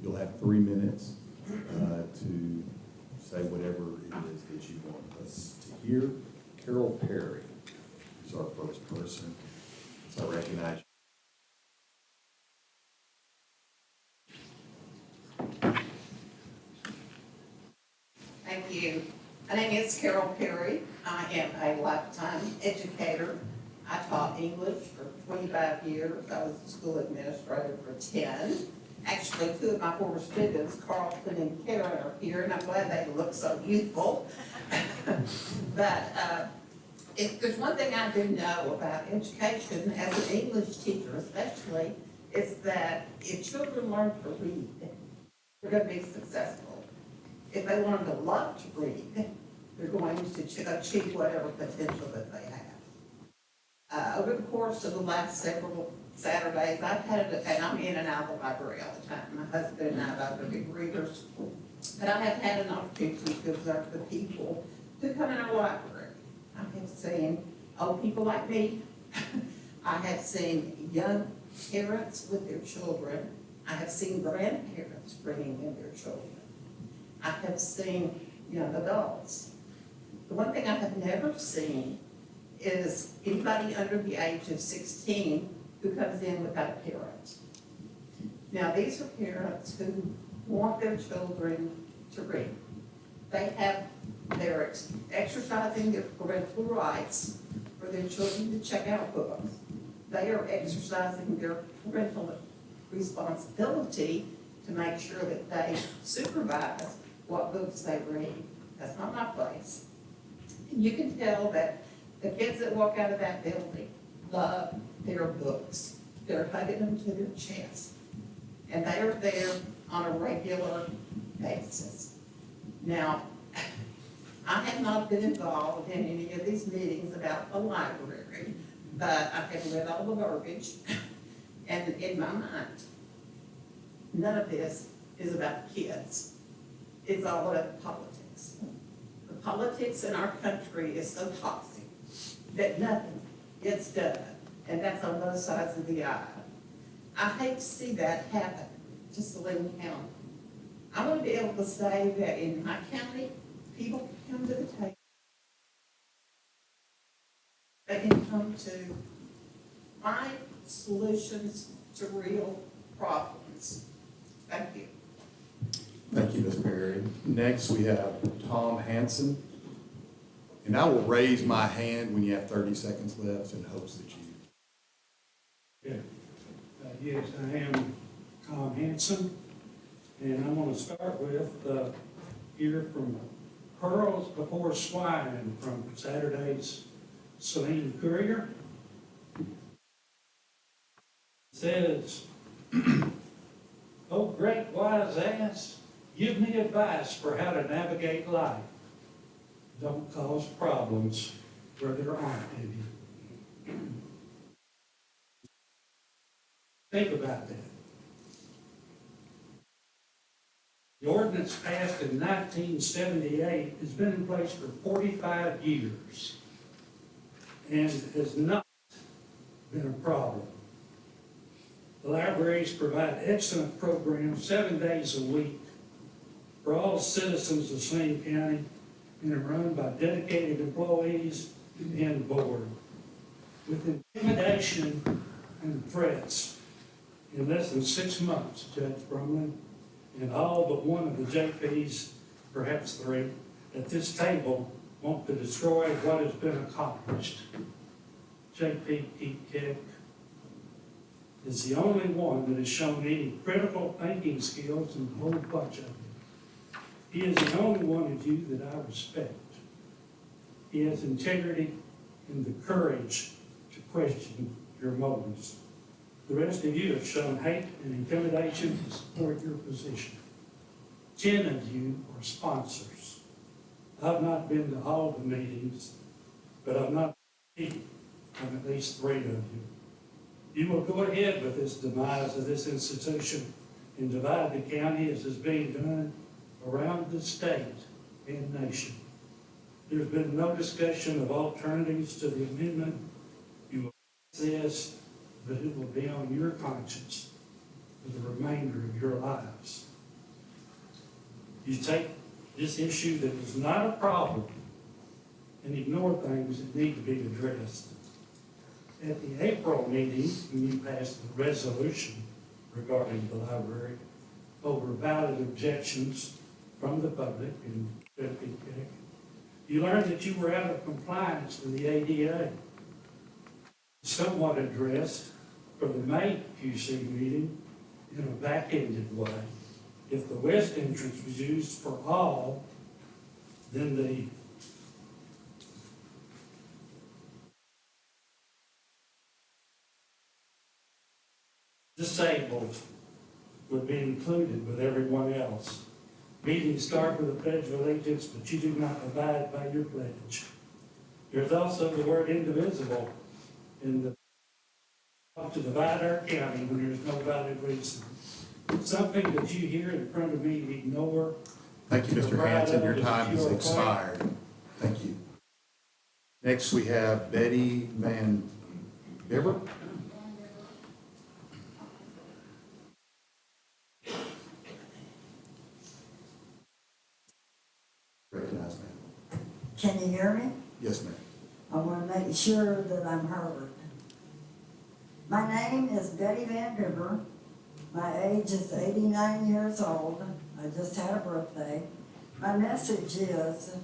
You'll have 3 minutes to say whatever it is that you want us to hear. Carol Perry is our first person, so I recognize you. Thank you. My name is Carol Perry. I am a lifetime educator. I taught English for 25 years. I was a school administrator for 10. Actually, 2 of my former students, Carlton and Karen, are here, and I'm glad they look so youthful. But if there's one thing I do know about education, as an English teacher especially, is that if children learn to read, they're going to be successful. If they learn to love to read, they're going to achieve whatever potential that they have. Over the course of the last several Saturdays, I've had, and I'm in and out of the library all the time. My husband and I both are big readers. But I have had an opportunity to observe the people who come in our library. I have seen old people like me. I have seen young parents with their children. I have seen grandparents bringing in their children. I have seen young adults. The one thing I have never seen is anybody under the age of 16 who comes in without a parent. Now, these are parents who want their children to read. They're exercising their parental rights for their children to check out books. They are exercising their parental responsibility to make sure that they supervise what books they read. That's not my place. And you can tell that the kids that walk out of that building love their books. They're hugging them to their chest. And they are there on a regular basis. Now, I have not been involved in any of these meetings about the library, but I have read all the verbiage. And in my mind, none of this is about kids. It's all about politics. The politics in our country is so toxic that nothing gets done, and that's on both sides of the aisle. I hate to see that happen to Saline County. I want to be able to say that in my county, people can come to the table. They can come to find solutions to real problems. Thank you. Thank you, Ms. Perry. Next, we have Tom Hanson. And I will raise my hand when you have 30 seconds left in hopes that you... Yes, I am Tom Hanson, and I'm going to start with here from Pearls Before Swine from Saturday's Saline Courier. It says, "Oh, great wise ass, give me advice for how to navigate life. Don't cause problems where there aren't any." Think about that. The ordinance passed in 1978 has been in place for 45 years and has not been a problem. The libraries provide excellent programs 7 days a week for all citizens of Saline County and are run by dedicated employees and board. With intimidation and threats, in less than 6 months, Judge Brumlin and all but one of the JPs, perhaps three, at this table want to destroy what has been accomplished. JP Keek is the only one that has shown any critical thinking skills in the whole bunch of them. He is the only one of you that I respect. He has integrity and the courage to question your motives. The rest of you have shown hate and intimidation to support your position. 10 of you are sponsors. I've not been to all the meetings, but I've not been on at least 3 of you. You will go ahead with this demise of this institution and divide the county as is being done around the state and nation. There's been no discussion of alternatives to the amendment. You will pass this, but it will be on your conscience for the remainder of your lives. You take this issue that is not a problem and ignore things that need to be addressed. At the April meeting, when you passed the resolution regarding the library over valid objections from the public and you learned that you were out of compliance with the ADA. Somewhat addressed for the May QC meeting in a back-ended way. If the west entrance was used for all, then the disabled would be included with everyone else. Meetings start with a pledge of allegiance, but you do not abide by your pledge. There's also the word indivisible in the to divide our county when there's no valid reason. It's something that you hear in front of me ignore. Thank you, Mr. Hanson. Your time has expired. Thank you. Next, we have Betty Van Bibber. Recognize, ma'am. Can you hear me? Yes, ma'am. I want to make sure that I'm heard. My name is Betty Van Bibber. My age is 89 years old. I just had a birthday. My message is,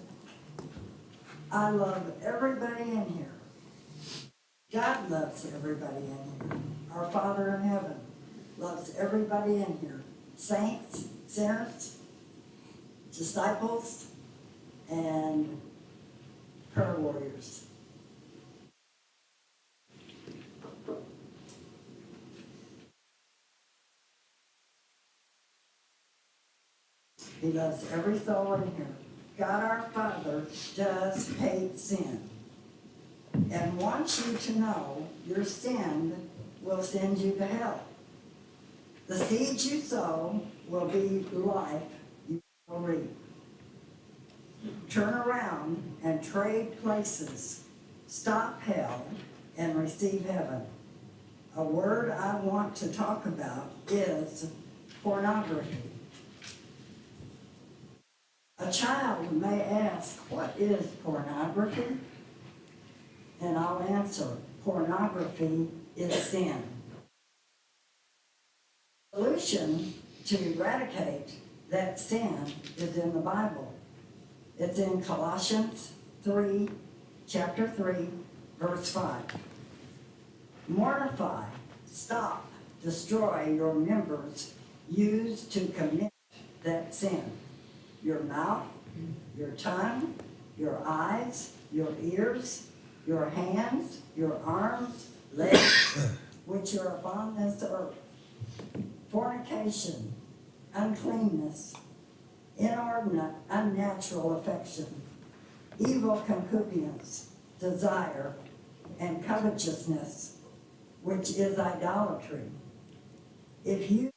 I love everybody in here. God loves everybody in here. Our Father in heaven loves everybody in here. Saints, sinners, disciples, and prayer warriors. He loves every soul in here. God our Father does hate sin and wants you to know your sin will send you to hell. The seed you sow will be life you will reap. Turn around and trade places. Stop hell and receive heaven. A word I want to talk about is pornography. A child may ask, what is pornography? And I'll answer, pornography is sin. The solution to eradicate that sin is in the Bible. It's in Colossians 3, chapter 3, verse 5. Mortify, stop, destroy your members used to commit that sin. Your mouth, your tongue, your eyes, your ears, your hands, your arms, legs, which are upon this earth. Fornication, uncleanness, inordinate, unnatural affection, evil concupiscence, desire, and covetousness, which is idolatry. If you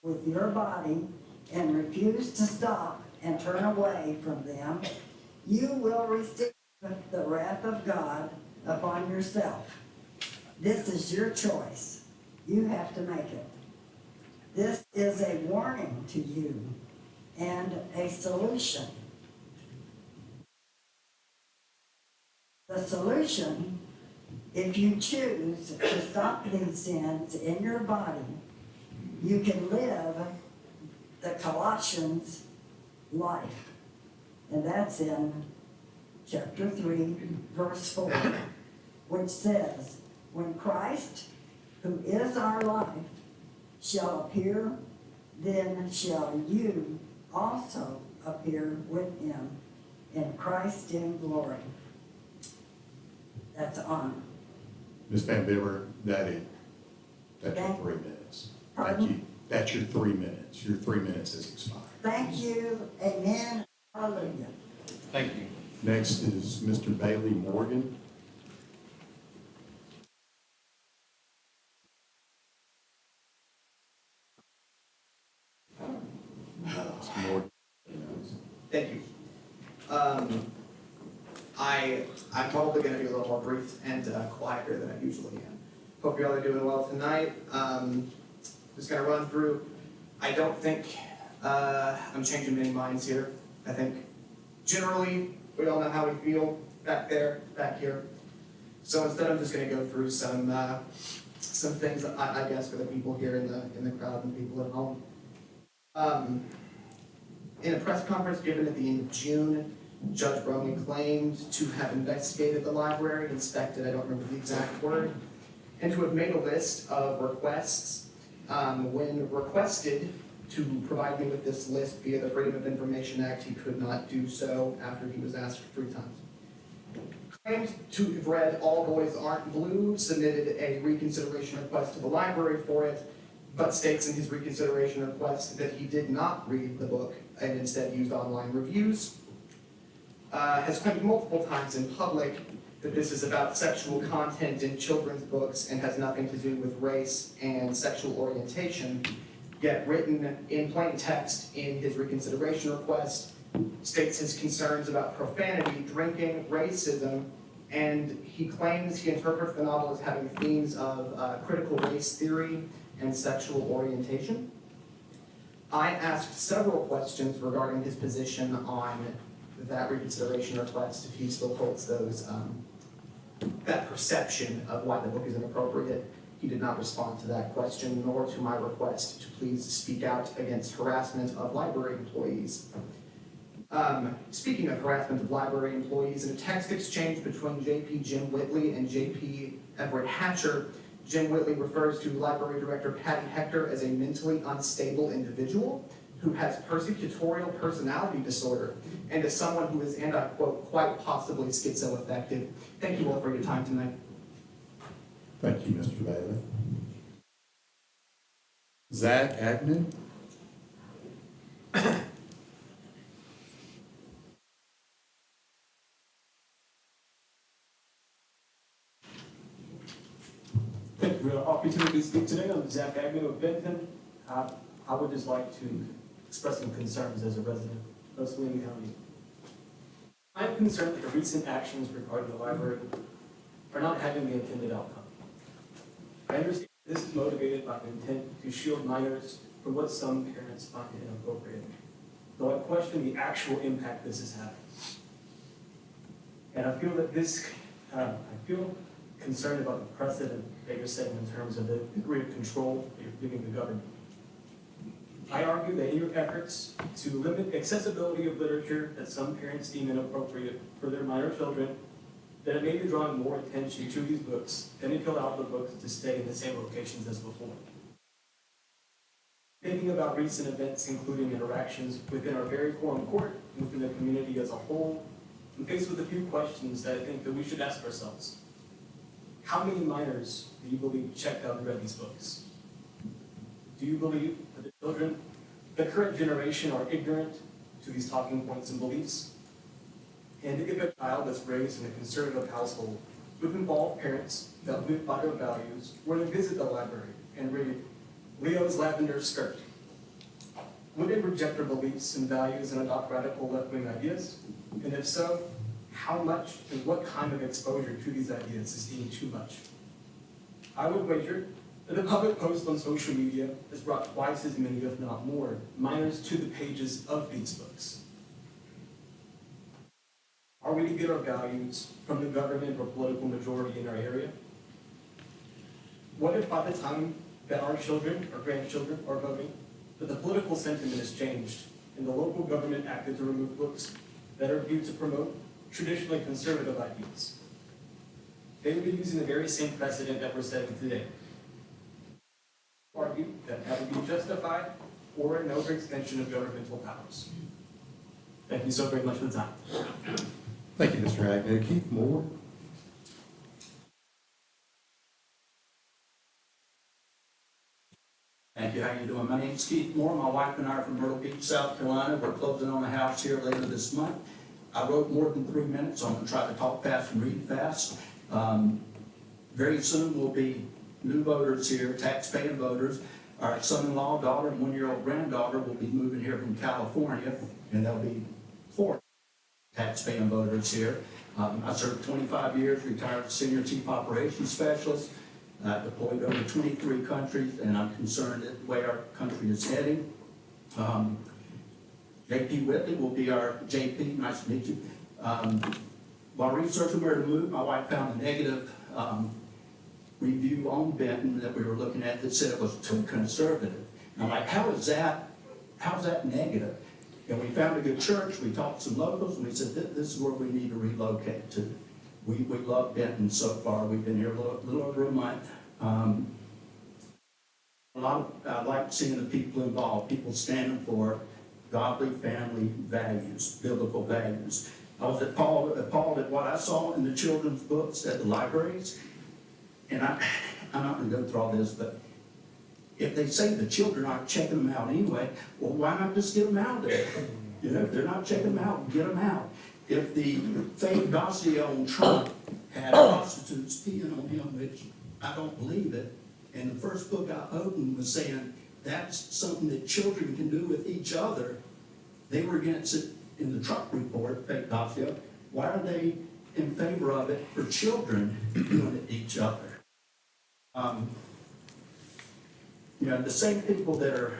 with your body and refuse to stop and turn away from them, you will receive the wrath of God upon yourself. This is your choice. You have to make it. This is a warning to you and a solution. The solution, if you choose to stop these sins in your body, you can live the Colossians life. And that's in chapter 3, verse 4, which says, when Christ, who is our life, shall appear, then shall you also appear with him in Christ in glory. That's honor. Ms. Van Bibber, that's your Thank- 3 minutes. Pardon? Thank you. That's your 3 minutes. Your 3 minutes has expired. Thank you, amen, hallelujah. Thank you. Next is Mr. Bailey Morgan. Mr. Morgan. Thank you. I'm probably going to be a little more brief and quieter than I usually am. Hope you all are doing well tonight. Just going to run through. I don't think I'm changing many minds here. I think generally we all know how we feel back there, back here. So instead, I'm just going to go through some things I guess for the people here in the crowd and people at home. In a press conference given at the end of June, Judge Bromley claimed to have investigated the library, inspected, I don't remember the exact word, and to have made a list of requests. When requested to provide me with this list via the Freedom of Information Act, he could not do so after he was asked 3 times. Claimed to have read All Boys Aren't Blue, submitted a reconsideration request to the library for it, but states in his reconsideration request that he did not read the book and instead used online reviews. Has claimed multiple times in public that this is about sexual content in children's books and has nothing to do with race and sexual orientation, yet written in plain text in his reconsideration request, states his concerns about profanity, drinking, racism, and he claims he interprets the novel as having themes of critical race theory and sexual orientation. I asked several questions regarding his position on that reconsideration request, if he still holds those, that perception of why the book is inappropriate. He did not respond to that question, nor to my request to please speak out against harassment of library employees. Speaking of harassment of library employees, in a text exchange between JP Jim Whitley and JP Everett Hatcher, Jim Whitley refers to Library Director Patty Hector as a mentally unstable individual who has persecutorial personality disorder and as someone who is, and I quote, quite possibly schizoaffective. Thank you all for your time tonight. Thank you, Mr. Bailey. Zach Agnew. Thank you for the opportunity to speak today. I'm Zach Agnew of Benton. I would just like to express some concerns as a resident of Saline County. I'm concerned that the recent actions regarding the library are not having the intended outcome. I understand this is motivated by the intent to shield minors from what some parents find inappropriate, though I question the actual impact this is having. And I feel that I feel concerned about the precedent that you're setting in terms of the degree of control that you're giving the government. I argue that in your efforts to limit accessibility of literature that some parents deem inappropriate for their minor children, that it may be drawing more attention to these books than if you allow the books to stay in the same locations as before. Thinking about recent events, including interactions within our very Quorum court and within the community as a whole, I'm faced with a few questions that I think that we should ask ourselves. How many minors do you believe checked out and read these books? Do you believe that the children, the current generation, are ignorant to these talking points and beliefs? And if a child that's raised in a conservative household with involved parents that live by their values were to visit the library and read Leo's Lavender Skirt, would they reject their beliefs and values and adopt radical left-wing ideas? And if so, how much and what kind of exposure to these ideas is deemed too much? I would wager that the public post on social media has brought twice as many, if not more, minors to the pages of these books. Are we to get our values from the government or political majority in our area? What if by the time that our children or grandchildren are voting, but the political sentiment has changed, and the local government acted to remove books that are viewed to promote traditionally conservative ideas. They would be using the very same precedent that we're setting today. Argue that that would be justified or an overextension of governmental powers. Thank you so very much for the time. Thank you, Mr. Agnew. Keith Moore? Thank you. How you doing? My name's Keith Moore. My wife and I are from Myrtle Beach, South Carolina. We're closing on a house here later this month. I wrote more than 3 minutes, so I'm going to try to talk fast and read fast. Very soon will be new voters here, tax-paying voters. Our son-in-law, daughter, and 1-year-old granddaughter will be moving here from California, and there'll be 4 tax-paying voters here. I served 25 years, retired senior chief operations specialist, deployed over 23 countries, and I'm concerned at the way our country is heading. JP Whitley will be our JP, nice to meet you. While researching where to move, my wife found a negative review on Benton that we were looking at that said it was too conservative. And I'm like, how's that negative? And we found a good church, we talked to some locals, and we said, this is where we need to relocate to. We love Benton so far. We've been here a little over a month. I like seeing the people involved, people standing for godly family values, biblical values. I was appalled at what I saw in the children's books at the libraries. And I'm not going to go through all this, but if they say the children aren't checking them out anyway, well, why not just get them out there? You know, if they're not checking them out, get them out. If the fake dossier on Trump had prostitutes peeing on him, which I don't believe it, and the first book I opened was saying that's something that children can do with each other, they were against it in the Trump report, fake dossier. Why are they in favor of it for children doing it to each other? You know, the same people that are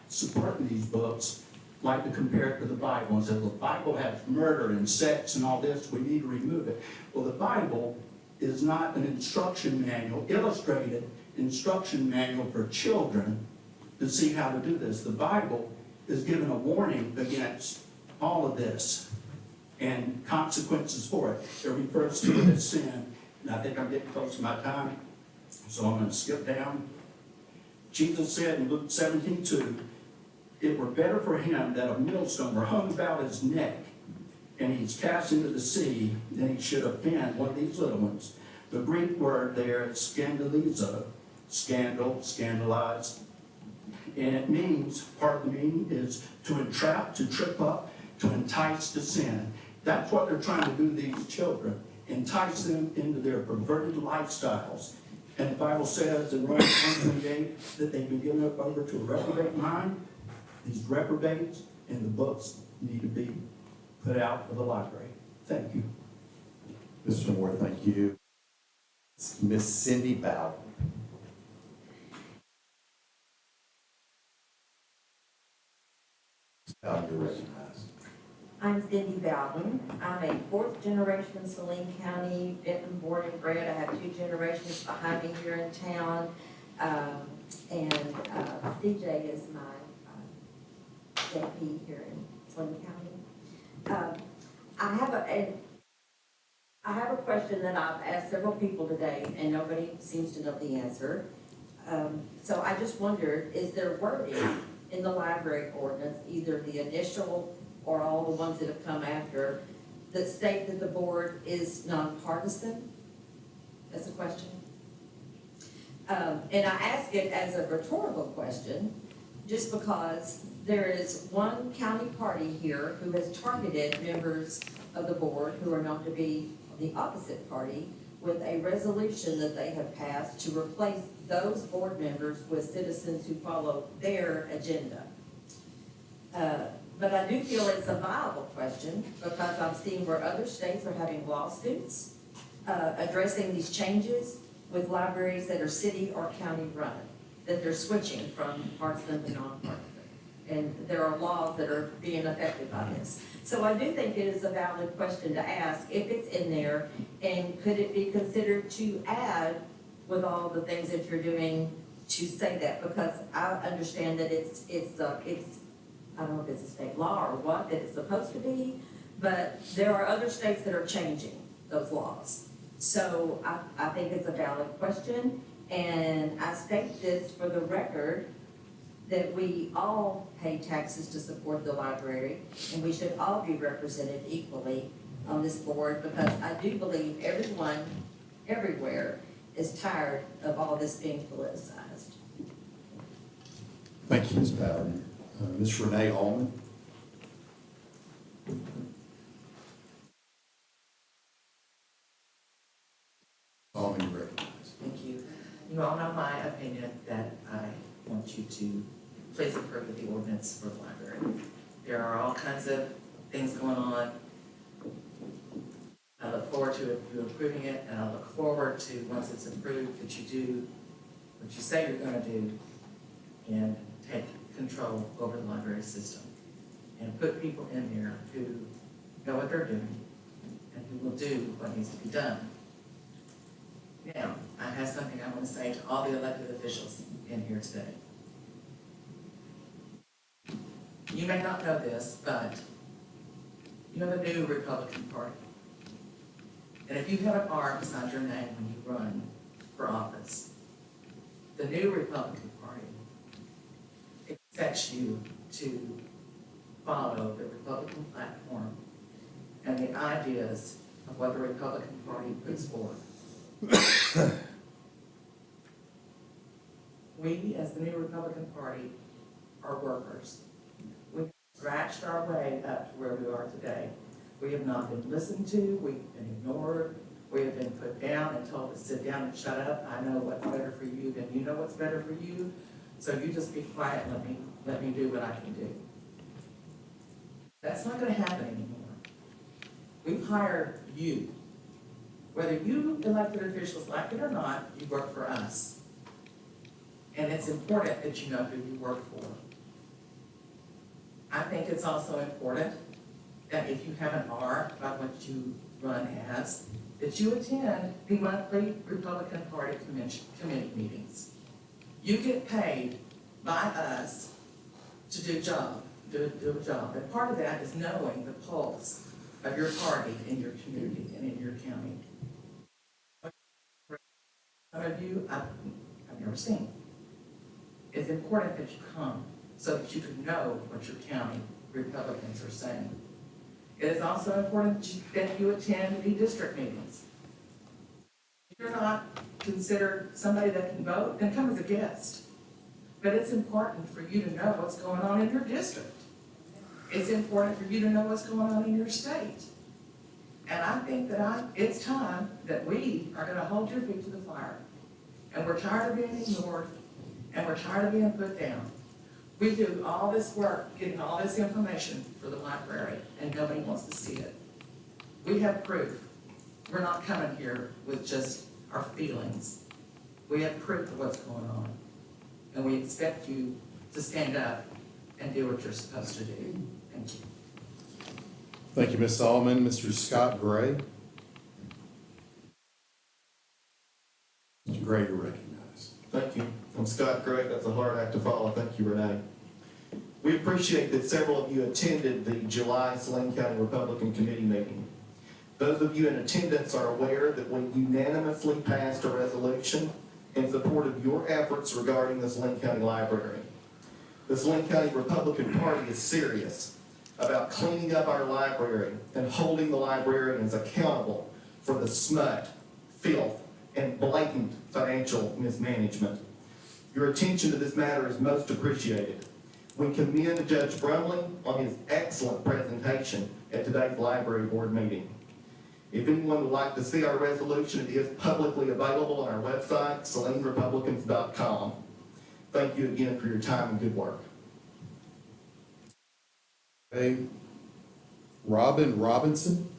supporting these books like to compare it to the Bible and say, well, the Bible has murder and sex and all this, we need to remove it. Well, the Bible is not an instruction manual, illustrated instruction manual for children to see how to do this. The Bible is given a warning against all of this and consequences for it. It refers to it as sin. And I think I'm getting close to my time, so I'm going to skip down. Jesus said in Luke 17:2, it were better for him that a millstone were hung about his neck and he's cast into the sea than he should offend one of these little ones. The Greek word there is scandalizo, scandal, scandalize. And it means, part of the meaning is to entrap, to trip up, to entice to sin. That's what they're trying to do to these children, entice them into their perverted lifestyles. And the Bible says in Romans 1:28 that they've been given up over to a reprobate mind. These reprobates in the books need to be put out of the library. Thank you. Mr. Moore, thank you. Miss Cindy Bowden. You're recognized. I'm Cindy Bowden. I'm a 4th generation Saline County Benton born and bred. I have 2 generations behind me here in town. CJ is my JP here in Saline County. I have a question that I've asked several people today, and nobody seems to know the answer. So I just wondered, is there wording in the library ordinance, either the initial or all the ones that have come after, that state that the board is nonpartisan? That's a question. And I ask it as a rhetorical question, just because there is one county party here who has targeted members of the board who are known to be the opposite party with a resolution that they have passed to replace those board members with citizens who follow their agenda. But I do feel it's a viable question because I'm seeing where other states are having lawsuits addressing these changes with libraries that are city or county run, that they're switching from partisan to nonpartisan. And there are laws that are being affected by this. So I do think it is a valid question to ask if it's in there, and could it be considered to add with all the things that you're doing to say that, because I understand that it's, I don't know if it's a state law or what, that it's supposed to be, but there are other states that are changing those laws. So I think it's a valid question, and I state this for the record, that we all pay taxes to support the library, and we should all be represented equally on this board, because I do believe everyone, everywhere, is tired of all this being politicized. Thank you, Ms. Bowden. Ms. Renee Allman. Allman, you recognize. Thank you. You all know my opinion that I want you to please approve of the ordinance for the library. There are all kinds of things going on. I look forward to you approving it, and I look forward to, once it's approved, that you do what you say you're gonna do and take control over the library system. And put people in there who know what they're doing and who will do what needs to be done. Now, I have something I want to say to all the elected officials in here today. You may not know this, but you have a new Republican Party. And if you have an R beside your name when you run for office, the new Republican Party expects you to follow the Republican platform and the ideas of what the Republican Party puts forth. We, as the new Republican Party, are workers. We've scratched our way up to where we are today. We have not been listened to, we've been ignored, we have been put down and told to sit down and shut up. I know what's better for you than you know what's better for you, so you just be quiet and let me do what I can do. That's not gonna happen anymore. We've hired you. Whether you elected officials like it or not, you work for us. And it's important that you know who you work for. I think it's also important that if you have an R about what you run as, that you attend the monthly Republican Party committee meetings. You get paid by us to do a job. And part of that is knowing the pulse of your party in your community and in your county. Some of you, I've never seen. It's important that you come so that you can know what your county Republicans are saying. It is also important that you attend the district meetings. If you're not considered somebody that can vote, then come as a guest. But it's important for you to know what's going on in your district. It's important for you to know what's going on in your state. And I think that it's time that we are going to hold your feet to the fire. And we're tired of being ignored, and we're tired of being put down. We do all this work, getting all this information for the library, and nobody wants to see it. We have proof. We're not coming here with just our feelings. We have proof of what's going on. And we expect you to stand up and do what you're supposed to do. Thank you. Thank you, Ms. Allman. Mr. Scott Gray. Mr. Gray, you're recognized. Thank you. I'm Scott Gray. That's a hard act to follow. Thank you, Renee. We appreciate that several of you attended the July Saline County Republican Committee meeting. Those of you in attendance are aware that we unanimously passed a resolution in support of your efforts regarding the Saline County Library. The Saline County Republican Party is serious about cleaning up our library and holding the librarians accountable for the smut, filth, and blatant financial mismanagement. Your attention to this matter is most appreciated. We commend Judge Brumley on his excellent presentation at today's library board meeting. If anyone would like to see our resolution, it is publicly available on our website, salinerepublicans.com. Thank you again for your time and good work. Okay. Robin Robinson.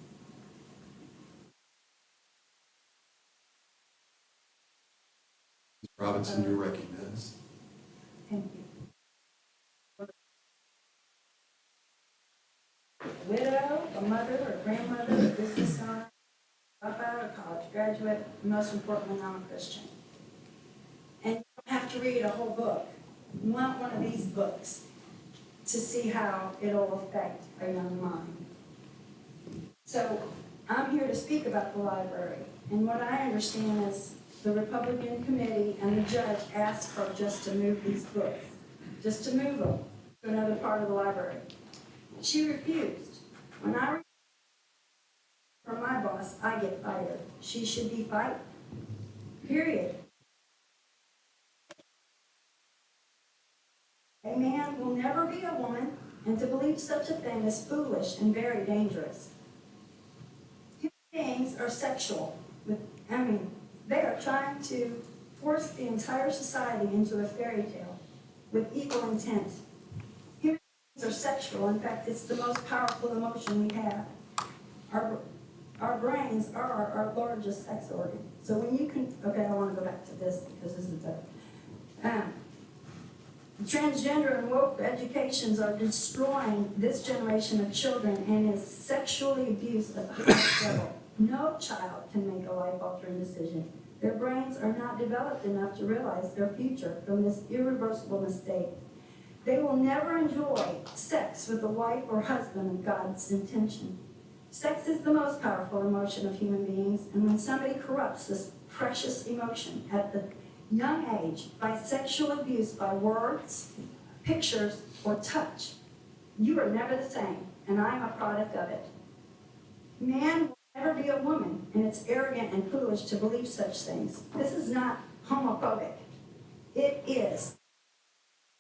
Ms. Robinson, you're recognized. Thank you. Widow, a mother, a grandmother, a business owner, dropout, a college graduate, most importantly, I'm a Christian. And you don't have have to read a whole book. You want one of these books to see how it'll affect a young mind. So I'm here to speak about the library. And what I understand is the Republican committee and the judge asked her just to move these books, just to move them to another part of the library. She refused. When I refuse from my boss, I get fired. She should be fired. Period. A man will never be a woman, and to believe such a thing is foolish and very dangerous. Human beings are sexual. They are trying to force the entire society into a fairy tale with evil intent. Human beings are sexual. In fact, it's the most powerful emotion we have. Our brains are our largest sex organ. So when you can, okay, I want to go back to this because this is better. Transgender and woke educations are destroying this generation of children and is sexually abused at the highest level. No child can make a life-altering decision. Their brains are not developed enough to realize their future from this irreversible mistake. They will never enjoy sex with the wife or husband of God's intention. Sex is the most powerful emotion of human beings, and when somebody corrupts this precious emotion at the young age by sexual abuse by words, pictures, or touch, you are never the same, and I'm a product of it. Man will never be a woman, and it's arrogant and foolish to believe such things. This is not homophobic. It is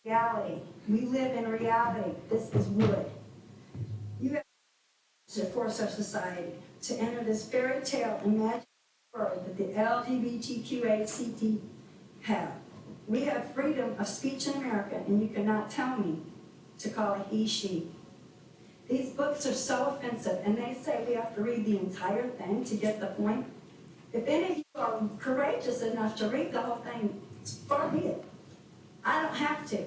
reality. We live in reality. This is wood. You have to force our society to enter this fairy tale imaginary world that the LGBTQACT have. We have freedom of speech in America, and you cannot tell me to call it he, she. These books are so offensive, and they say we have to read the entire thing to get the point. If any of you are courageous enough to read the whole thing, far be it. I don't have to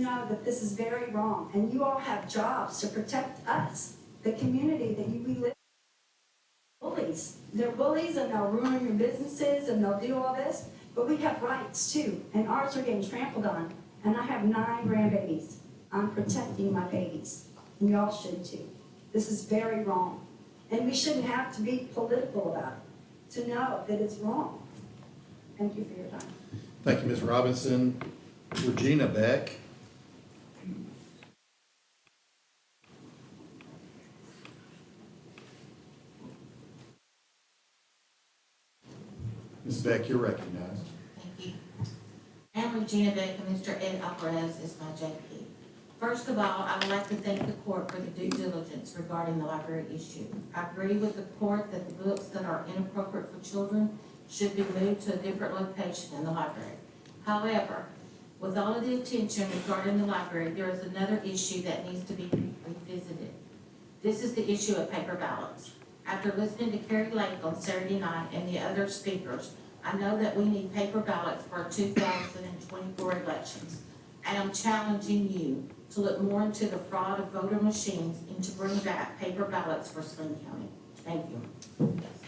know that this is very wrong, and you all have jobs to protect us, the community that we live in. Bullies. They're bullies, and they'll ruin your businesses, and they'll do all this. But we have rights too, and ours are getting trampled on. And I have 9 grandbabies. I'm protecting my babies, and y'all should too. This is very wrong, and we shouldn't have to be political about it to know that it's wrong. Thank you for your time. Thank you, Ms. Robinson. Regina Beck. Ms. Beck, you're recognized. Thank you. I'm Regina Beck, and Mr. Ed Alvarez is my JP. First of all, I would like to thank the court for the due diligence regarding the library issue. I agree with the court that the books that are inappropriate for children should be moved to a different location in the library. However, with all of the attention regarding the library, there is another issue that needs to be revisited. This is the issue of paper ballots. After listening to Carrie Lake on Saturday night and the other speakers, I know that we need paper ballots for our 2024 elections. And I'm challenging you to look more into the fraud of voter machines and to bring back paper ballots for Saline County. Thank you.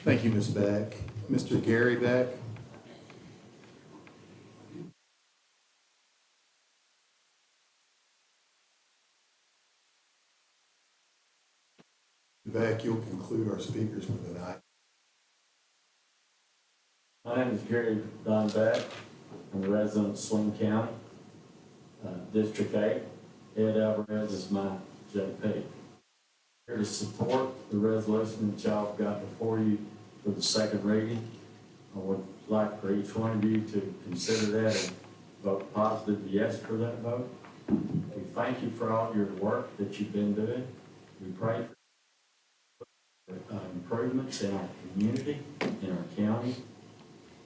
Thank you, Ms. Beck. Mr. Gary Beck. Beck, you'll conclude our speakers for tonight. My name is Gary Don Beck. I'm a resident of Saline County, District 8. Ed Alvarez is my JP. Here to support the resolution that y'all have got before you for the second reading. I would like for each one of you to consider that and vote positive yes for that vote. We thank you for all your work that you've been doing. We pray for improvements in our community, in our county.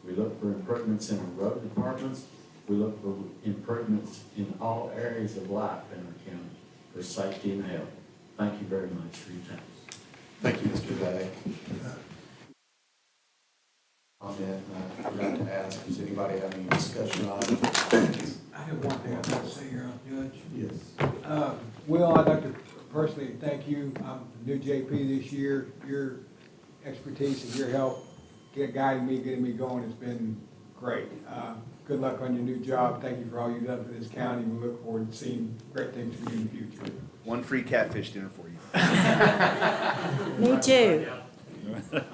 We look for improvements in our road departments. We look for improvements in all areas of life in our county for safety and health. Thank you very much for your time. Thank you, Mr. Beck. Comment, I forgot to ask, does anybody have any discussion on it? I have one thing I'd like to say here, Judge. Yes. Will, I'd like to personally thank you. I'm the new JP this year. Your expertise and your help guiding me, getting me going has been great. good luck on your new job. Thank you for all you've done for this county. We look forward to seeing great things from you in the future. One free catfish dinner for you. Me too.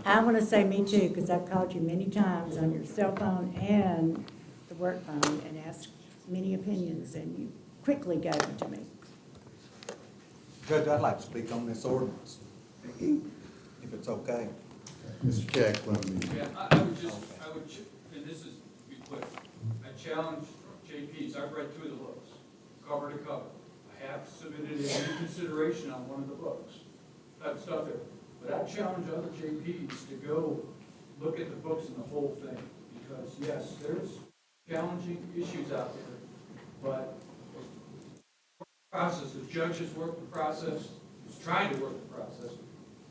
I want to say me too, because I've called you many times on your cell phone and the work phone and asked many opinions, and you quickly gave them to me. Judge, I'd like to speak on this ordinance, if it's okay. Mr. Keck, let me. Yeah, I would, and this is, be quick, I challenge JP's, I've read through the books, cover to cover. I have submitted a reconsideration on one of the books, that stuff there. But I challenge other JPs to go look at the books and the whole thing, because yes, there's challenging issues out there, but process, the judges work the process, is trying to work the process.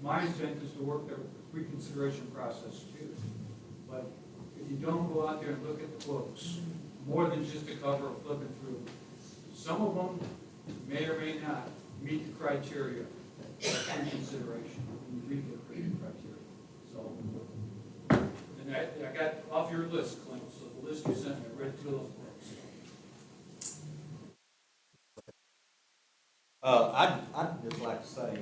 My intent is to work the reconsideration process too. But if you don't go out there and look at the books, more than just a cover of flipping through, some of them may or may not meet the criteria of reconsideration. You read the criteria. So, and I got off your list, Clint, so the list you sent me, I read through those books. I'd just like to say,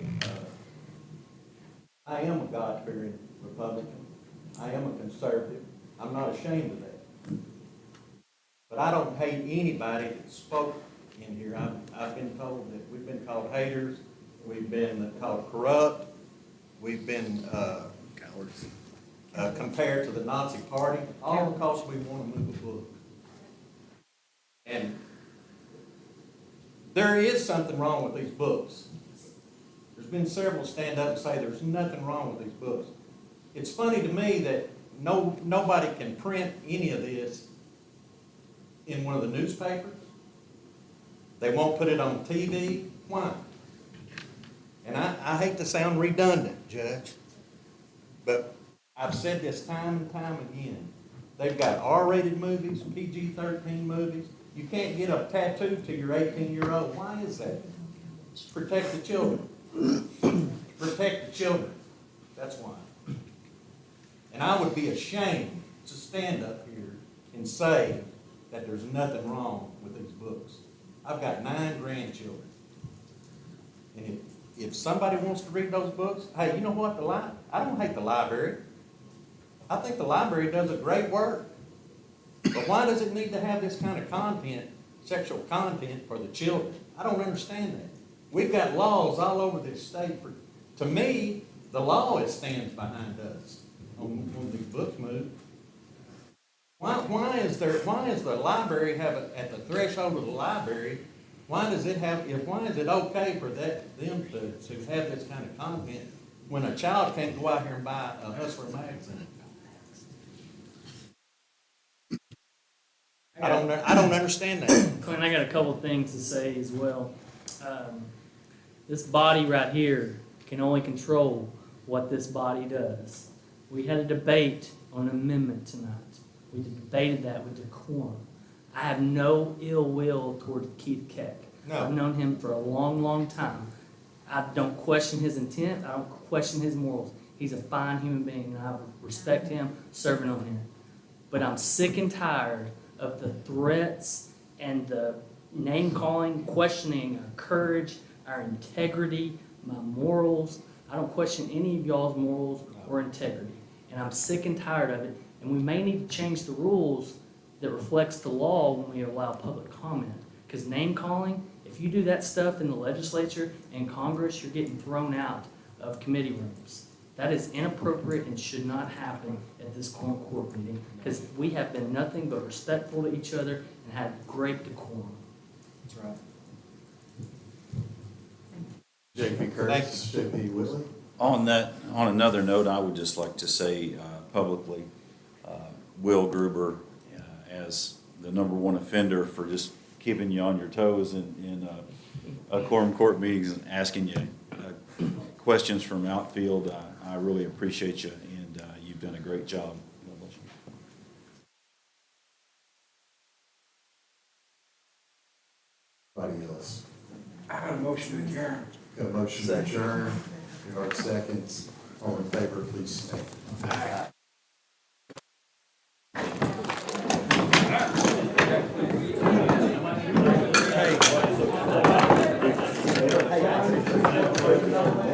I am a God-fearing Republican. I am a conservative. I'm not ashamed of that. But I don't hate anybody that spoke in here. I've been told that we've been called haters, we've been called corrupt, we've been Cowards. Compared to the Nazi Party, all because we want to move a book. And there is something wrong with these books. There's been several stand up and say there's nothing wrong with these books. It's funny to me that nobody can print any of this in one of the newspapers. They won't put it on TV. Why? And I hate to sound redundant, Judge, but I've said this time and time again. They've got R-rated movies, PG-13 movies. You can't get a tattoo till you're 18-year-old. Why is that? To protect the children. Protect the children. That's why. And I would be ashamed to stand up here and say that there's nothing wrong with these books. I've got 9 grandchildren. And if somebody wants to read those books, hey, you know what? I don't hate the library. I think the library does a great work. But why does it need to have this kind of content, sexual content, for the children? I don't understand that. We've got laws all over this state. To me, the law stands behind us on these books move. Why is the library at the threshold of the library? Why is it okay for them to have this kind of content when a child can't go out here and buy a Hustler magazine? I don't understand that. Clint, I got a couple things to say as well. This body right here can only control what this body does. We had a debate on an amendment tonight. We debated that with decorum. I have no ill will toward Keith Keck. No. I've known him for a long, long time. I don't question his intent. I don't question his morals. He's a fine human being, and I respect him serving on here. But I'm sick and tired of the threats and the name-calling, questioning our courage, our integrity, my morals. I don't question any of y'all's morals or integrity. And I'm sick and tired of it. And we may need to change the rules that reflects the law when we allow public comment. Because name-calling, if you do that stuff in the legislature and Congress, you're getting thrown out of committee rooms. That is inappropriate and should not happen at this Quorum Court meeting, because we have been nothing but respectful to each other and had great decorum. That's right. J.P. Curtis, J.P. Whitley. On another note, I would just like to say publicly, Will Gruber, as the #1 offender for just keeping you on your toes in quorum court meetings and asking you questions from outfield, I really appreciate you, and you've done a great job. God bless you. Anybody else? I got a motion to adjourn. Got a motion to adjourn. We are seconds. All in favor, please stand. gentlemen.